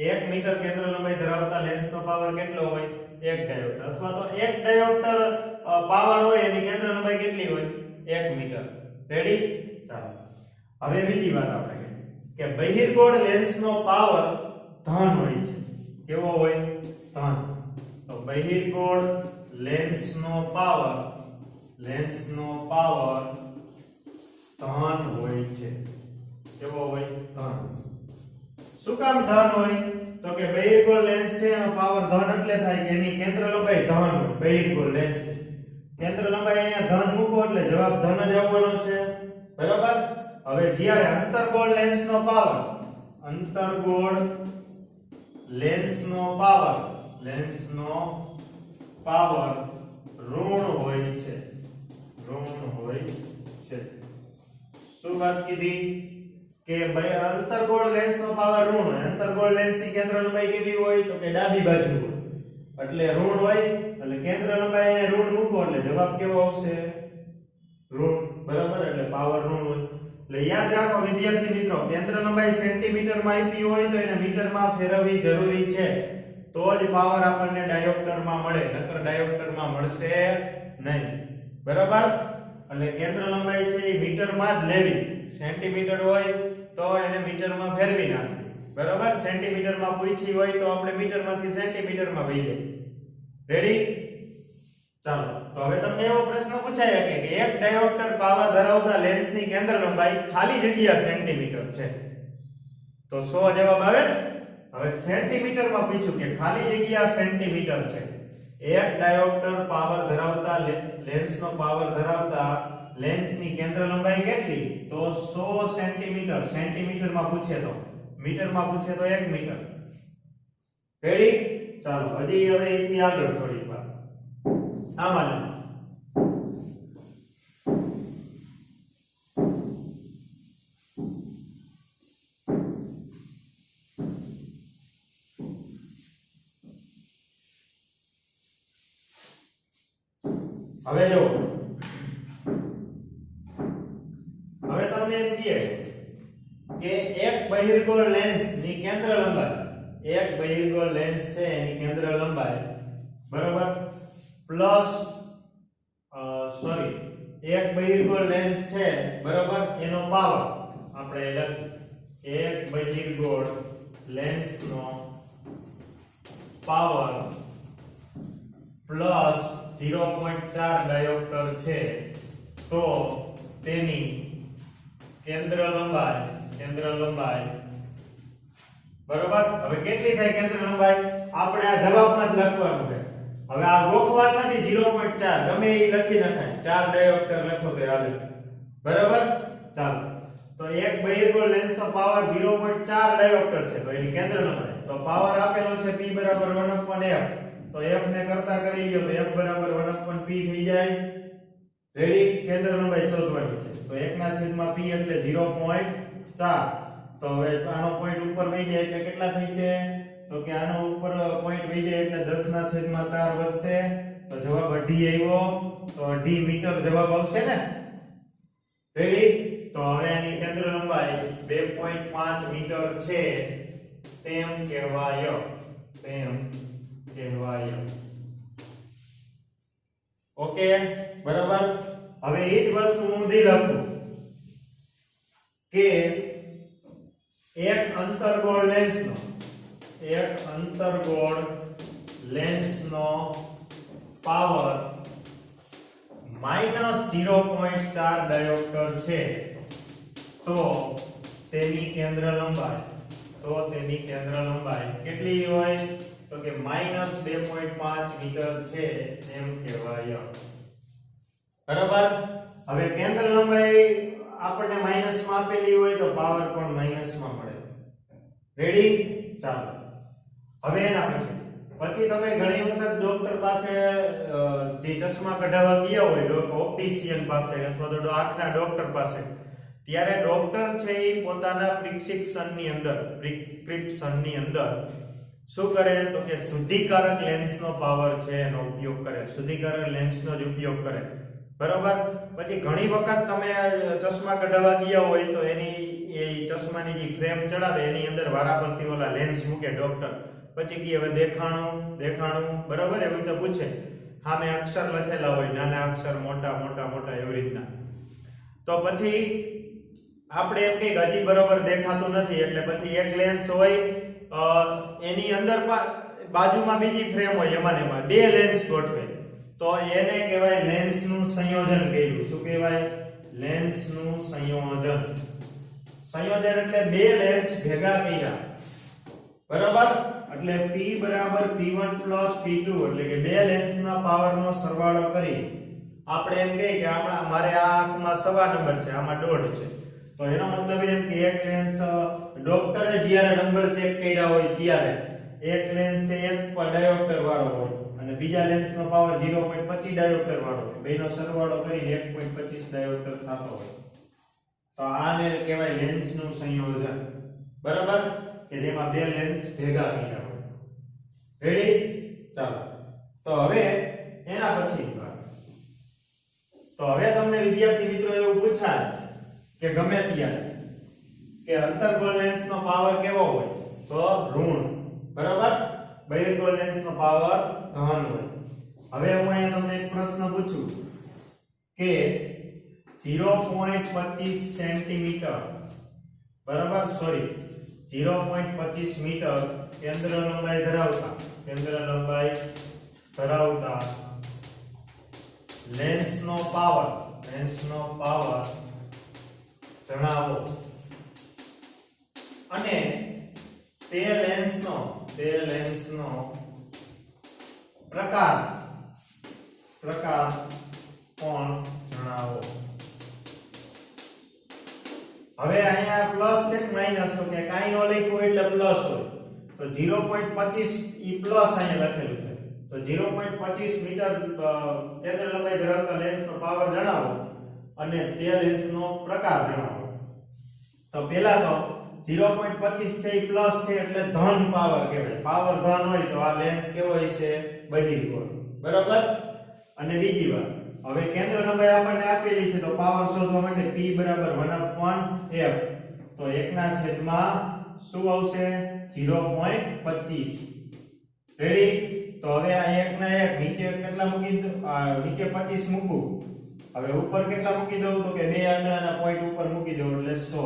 1 મીટર કેન્દ્ર લંબાઈ ધરાવતા લેન્સનો પાવર કેટલો હોય? 1 ડાયોપ્ટર. અથવા તો 1 ડાયોપ્ટર પાવર હોય એની કેન્દ્ર લંબાઈ કેટલી હોય? 1 મીટર. રેડી? ચાલો હવે બીજી વાત આપણે કહીએ કે બહિર્ગોળ લેન્સનો પાવર ધન હોય છે. કેવો હોય? ધન. તો બહિર્ગોળ લેન્સનો પાવર લેન્સનો પાવર ધન હોય છે. કેવો હોય? ધન. શું કામ ધન હોય? તો કે બહિર્ગોળ લેન્સ છે એનો પાવર ધન એટલે થાય કે એની કેન્દ્ર લંબાઈ ધન હોય. બહિર્ગોળ લેન્સ કેન્દ્ર લંબાઈ અહીંયા ધન મૂકો એટલે જવાબ ધન જ આવવાનો છે. બરાબર. હવે જ્યારે અંતર્ગોળ લેન્સનો પાવર ઋણ હોય છે. શું વાત કીધી? કે અંતર્ગોળ લેન્સનો પાવર ઋણ હોય. અંતર્ગોળ લેન્સની કેન્દ્ર લંબાઈ કેવી હોય? તો કે ડાબી બાજુ હોય એટલે ઋણ હોય. એટલે કેન્દ્ર લંબાઈ અહીંયા ઋણ મૂકો એટલે જવાબ કેવો આવશે? ઋણ. બરાબર. એટલે પાવર ઋણ હોય. એટલે યાદ રાખો વિદ્યાર્થી મિત્રો, કેન્દ્ર લંબાઈ સેન્ટીમીટરમાં આપી હોય તો એને મીટરમાં ફેરવવી જરૂરી છે. તો જ પાવર આપણને ડાયોપ્ટરમાં મળે, નકર ડાયોપ્ટરમાં મળશે નહીં. બરાબર. એટલે કેન્દ્ર લંબાઈ છે એ મીટરમાં જ લેવી. સેન્ટીમીટર હોય તો એને મીટરમાં ફેરવી નાખવી. બરાબર. સેન્ટીમીટરમાં પૂછી હોય તો આપણે મીટરમાંથી સેન્ટીમીટરમાં વહી જાય. રેડી? ચાલો. તો હવે તમને એવો પ્રશ્ન પૂછાય કે એક ડાયોપ્ટર પાવર ધરાવતા લેન્સની કેન્દ્ર લંબાઈ ખાલી જગ્યા સેન્ટીમીટર છે. તો 100 જવાબ આવે ને? હવે સેન્ટીમીટરમાં પૂછ્યું કે ખાલી જગ્યા સેન્ટીમીટર છે. એક ડાયોપ્ટર પાવર ધરાવતા લેન્સનો પાવર ધરાવતા લેન્સની કેન્દ્ર લંબાઈ કેટલી? તો 100 સેન્ટીમીટર. સેન્ટીમીટરમાં પૂછે તો, મીટરમાં પૂછે તો 1 મીટર. રેડી? ચાલો. હજી હવે એથી આગળ થોડી વાર આમાં હવે જો હવે તમને એમ કહે કે એક બહિર્ગોળ લેન્સની કેન્દ્ર લંબાઈ, એક બહિર્ગોળ લેન્સ છે એની કેન્દ્ર લંબાઈ બરાબર પ્લસ એક બહિર્ગોળ લેન્સ છે બરાબર એનો પાવર આપણે લખી એક બહિર્ગોળ લેન્સનો પાવર પ્લસ 0.4 ડાયોપ્ટર છે તો તેની કેન્દ્ર લંબાઈ બરાબર. હવે કેટલી થાય કેન્દ્ર લંબાઈ? આપણે આ જવાબમાં જ લખવાનું છે. હવે આ ગોખવાનું નથી. 0.4 ગમે એ લખી નખાય. 4 ડાયોપ્ટર લખો તો હાલે. બરાબર. ચાલો. તો એક બહિર્ગોળ લેન્સનો પાવર 0.4 ડાયોપ્ટર છે તો એની કેન્દ્ર લંબાઈ તો પાવર આપેલો છે P = 1/f. તો f ને કરતા કરી લ્યો તો f = 1/p થઈ જાય. રેડી? કેન્દ્ર લંબાઈ શોધવાની છે. તો 1/p એટલે 0.4. તો હવે આનો પોઈન્ટ ઉપર વહી જાય એટલે કેટલા થશે? તો કે આનો ઉપર પોઈન્ટ વહી જાય એટલે 10/4 વધશે. તો જવાબ 2.5 આવ્યો. તો 2.5 મીટર જવાબ આવશે ને? રેડી? તો હવે આની કેન્દ્ર લંબાઈ 2.5 મીટર છે તેમ કહેવાય. ઓકે બરાબર. હવે એ જ વસ્તુ હું દી લખું કે એક અંતર્ગોળ લેન્સનો પાવર -0.4 ડાયોપ્ટર છે તો તેની કેન્દ્ર લંબાઈ કેટલી હોય? તો કે -2.5 મીટર છે એમ કહેવાય. બરાબર. હવે કેન્દ્ર લંબાઈ આપણને માઈનસમાં આપેલી હોય તો પાવર પણ માઈનસમાં મળે. રેડી? ચાલો. હવે એના પછી તમે ઘણી વખત ડોક્ટર પાસે જે ચશ્મા કઢાવવા ગયા હોય ઓપ્ટિશિયન પાસે અથવા તો આંખના ડોક્ટર પાસે ત્યારે ડોક્ટર છે એ પોતાના પ્રિસ્ક્રિપ્શનની અંદર શું કરે? તો કે શુદ્ધિકારક લેન્સનો પાવર છે એનો ઉપયોગ કરે. શુદ્ધિકારક લેન્સનો જ ઉપયોગ કરે. બરાબર. પછી ઘણી વખત તમે ચશ્મા કઢાવવા ગયા હોય તો એની એ ચશ્માની જે ફ્રેમ ચડાવે એની અંદર વારાફરતી ઓલા લેન્સ મૂકે ડોક્ટર. પછી કે હવે દેખાણું બરાબર એવું તો પૂછે. સામે અક્ષર લખેલા હોય, નાના અક્ષર, મોટા એવી રીતના. તો પછી આપણે એમ કે હજી બરોબર દેખાતું નથી એટલે પછી એક લેન્સ હોય એની અંદર બાજુમાં બીજી ફ્રેમ હોય એમાં બે લેન્સ ગોઠવે. તો એને કહેવાય લેન્સનું સંયોજન કર્યું. શું કહેવાય? લેન્સનું સંયોજન. સંયોજન એટલે બે લેન્સ ભેગા કર્યા. બરાબર? એટલે P બરાબર P1 P2 એટલે કે બે લેન્સના પાવરનો સરવાળો કરી આપણે એમ કહીએ કે મારે આ આંખમાં 1.5 નંબર છે, આમાં 1.5 છે. તો એનો મતલબ એમ કે એક લેન્સ ડોક્ટરે જ્યારે નંબર ચેક કર્યા હોય ત્યારે એક લેન્સ છે 1 ડાયોપ્ટર વાળો હોય અને બીજા લેન્સનો પાવર 0.25 ડાયોપ્ટર વાળો હોય. બેનો સરવાળો કરીને 1.25 ડાયોપ્ટર થતો હોય. તો આને કહેવાય લેન્સનું સંયોજન. બરાબર? કે જેમાં બે લેન્સ ભેગા કર્યા હોય. રેડી? ચાલો. તો હવે એના પછી તો હવે તમને વિદ્યાર્થી મિત્રો એવું પૂછાય કે ગમે ત્યારે કે અંતર્ગોળ લેન્સનો પાવર કેવો હોય? તો ઋણ. બરાબર? બહિર્ગોળ લેન્સનો પાવર ધન હોય. હવે હું અહીંયા તમને એક પ્રશ્ન પૂછું કે 0.25 સેન્ટીમીટર બરાબર 0.25 મીટર કેન્દ્ર લંબાઈ ધરાવતા લેન્સનો પાવર જણાવો અને તે લેન્સનો પ્રકાર પણ જણાવો. હવે અહીંયા પ્લસ છે કે માઈનસ તો કે કાઈ નો લખ્યું એટલે પ્લસ હોય તો 0.25 ઈ પ્લસ અહીંયા લખેલું છે. તો 0.25 મીટર કેન્દ્ર લંબાઈ ધરાવતા લેન્સનો પાવર જણાવો અને તે લેન્સનો પ્રકાર જણાવો. તો પહેલા તો 0.25 છે ઈ પ્લસ છે એટલે ધન પાવર કહેવાય. પાવર ધન હોય તો આ લેન્સ કેવો હોય છે? બહિર્ગોળ. બરાબર? અને બીજી વાત હવે કેન્દ્ર લંબાઈ આપણને આપેલી છે તો પાવર શોધવા માટે P બરાબર 1/f તો 1/માં શું આવશે? 0.25. રેડી? તો હવે આ 1/1 નીચે કેટલા મૂકી દઉં? નીચે 25 મૂકું. હવે ઉપર કેટલા મૂકી દઉં? તો કે બે આંગળાના પોઈન્ટ ઉપર મૂકી દઉં એટલે 100.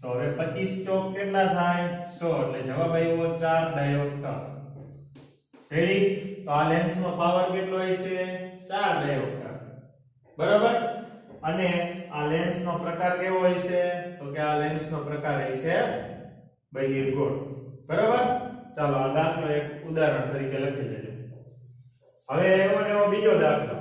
તો હવે 25 ચોક કેટલા થાય? 100 એટલે જવાબ આવ્યો 4 ડાયોપ્ટર. રેડી? તો આ લેન્સનો પાવર કેટલો હશે? 4 ડાયોપ્ટર. બરાબર? અને આ લેન્સનો પ્રકાર કેવો હશે? તો કે આ લેન્સનો પ્રકાર હશે બહિર્ગોળ. બરાબર? ચાલો આ દાખલો એક ઉદાહરણ તરીકે લખી લેજો. હવે એવો બીજો દાખલો.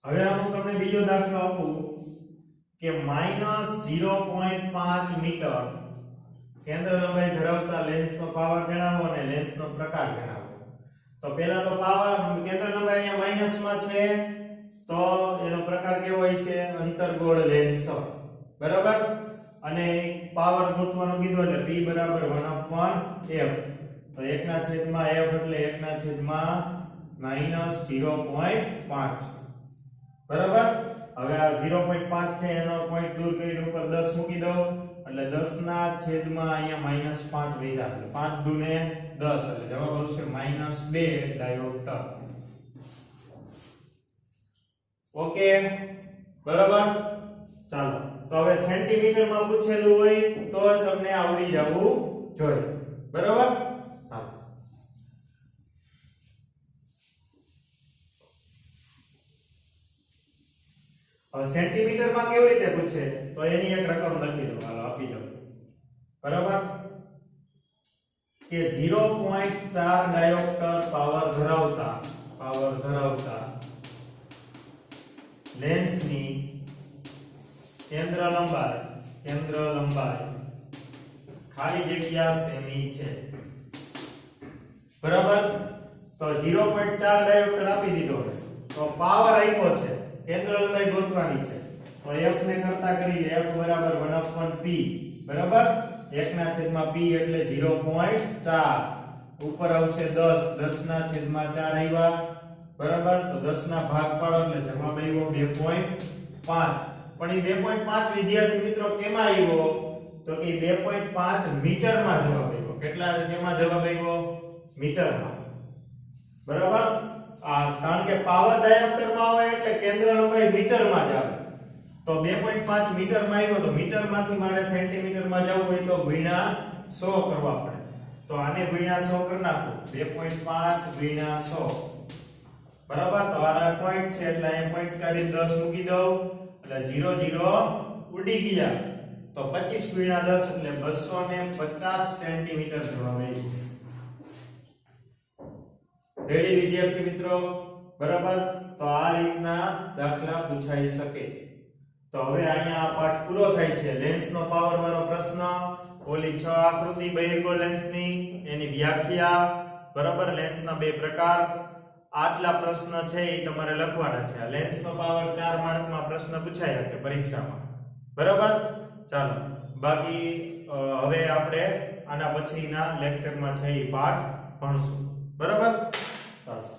હવે હું તમને બીજો દાખલો આપું કે -0.5 મીટર કેન્દ્ર લંબાઈ ધરાવતા લેન્સનો પાવર ગણાવો અને લેન્સનો પ્રકાર ગણાવો. તો પહેલા તો પાવર કેન્દ્ર લંબાઈ અહીંયા માઈનસમાં છે તો એનો પ્રકાર કેવો હશે? અંતર્ગોળ લેન્સ. બરાબર? અને પાવર ગોતવાનો કીધો એટલે P બરાબર 1/f તો 1/f એટલે 1/-0.5. બરાબર? હવે આ 0.5 છે એનો પોઈન્ટ દૂર કરીને ઉપર 10 મૂકી દો એટલે 10/માં અહીંયા -5 વધ્યા એટલે 5 દુને 10 એટલે જવાબ આવશે -2 ડાયોપ્ટર. ઓકે? બરાબર? ચાલો તો હવે સેન્ટીમીટરમાં પૂછેલું હોય તો તમને આવડી જવું જોઈએ. બરાબર? હા. હવે સેન્ટીમીટરમાં કેવી રીતે પૂછે તો એની એક રકમ લખી દો. હાલો આપી દો. બરાબર? કે 0.4 ડાયોપ્ટર પાવર ધરાવતા લેન્સની કેન્દ્ર લંબાઈ ખાલી જગ્યા સેમી છે. બરાબર? તો 0.4 ડાયોપ્ટર આપી દીધો તો પાવર આપ્યો છે, કેન્દ્ર લંબાઈ ગોતવાની છે તો f ને કરતા કરી લે. f બરાબર 1/p. બરાબર? 1/p એટલે 0.4 ઉપર આવશે 10 10/4 આવ્યા. બરાબર? તો 10 ના ભાગ પાડો એટલે જવાબ આવ્યો 2.5. પણ એ 2.5 વિદ્યાર્થી મિત્રો કેમાં આવ્યો? તો કે 2.5 મીટરમાં જવાબ આવ્યો. કેટલા કેમાં જવાબ આવ્યો? મીટરમાં. બરાબર? કારણ કે પાવર ડાયોપ્ટરમાં હોય એટલે કેન્દ્ર લંબાઈ મીટરમાં જ આવે. તો 2.5 મીટરમાં આવ્યો તો મીટરમાંથી મારે સેન્ટીમીટરમાં જવું હોય તો ગુણ્યા 100 કરવા પડે. તો આને ગુણ્યા 100 કરી નાખો. 2.5 ગુણ્યા 100 બરાબર. તો આના પોઈન્ટ છે એટલે અહીં પોઈન્ટ કાઢીને 10 મૂકી દઉં એટલે 0 0 ઉડી ગયા. તો 25 ગુણ્યા 10 એટલે 250 સેન્ટીમીટર જવાબ આવ્યો. રેડી વિદ્યાર્થી મિત્રો? બરાબર. તો આ રીતના દાખલા પૂછાઈ શકે. તો હવે અહીંયા આ પાઠ પૂરો થાય છે. લેન્સનો પાવર વાળો પ્રશ્ન, ઓલી 6 આકૃતિ બહિર્ગોળ લેન્સની, એની વ્યાખ્યા, બરાબર, લેન્સના બે પ્રકાર, આટલા પ્રશ્ન છે એ તમારે લખવાના છે. આ લેન્સનો પાવર 4 માર્કમાં પ્રશ્ન પૂછાયા કે પરીક્ષામાં. બરાબર. ચાલો બાકી હવે આપણે આના પછીના લેક્ચરમાં છે એ પાઠ ભણશું. બરાબર. ચાલો.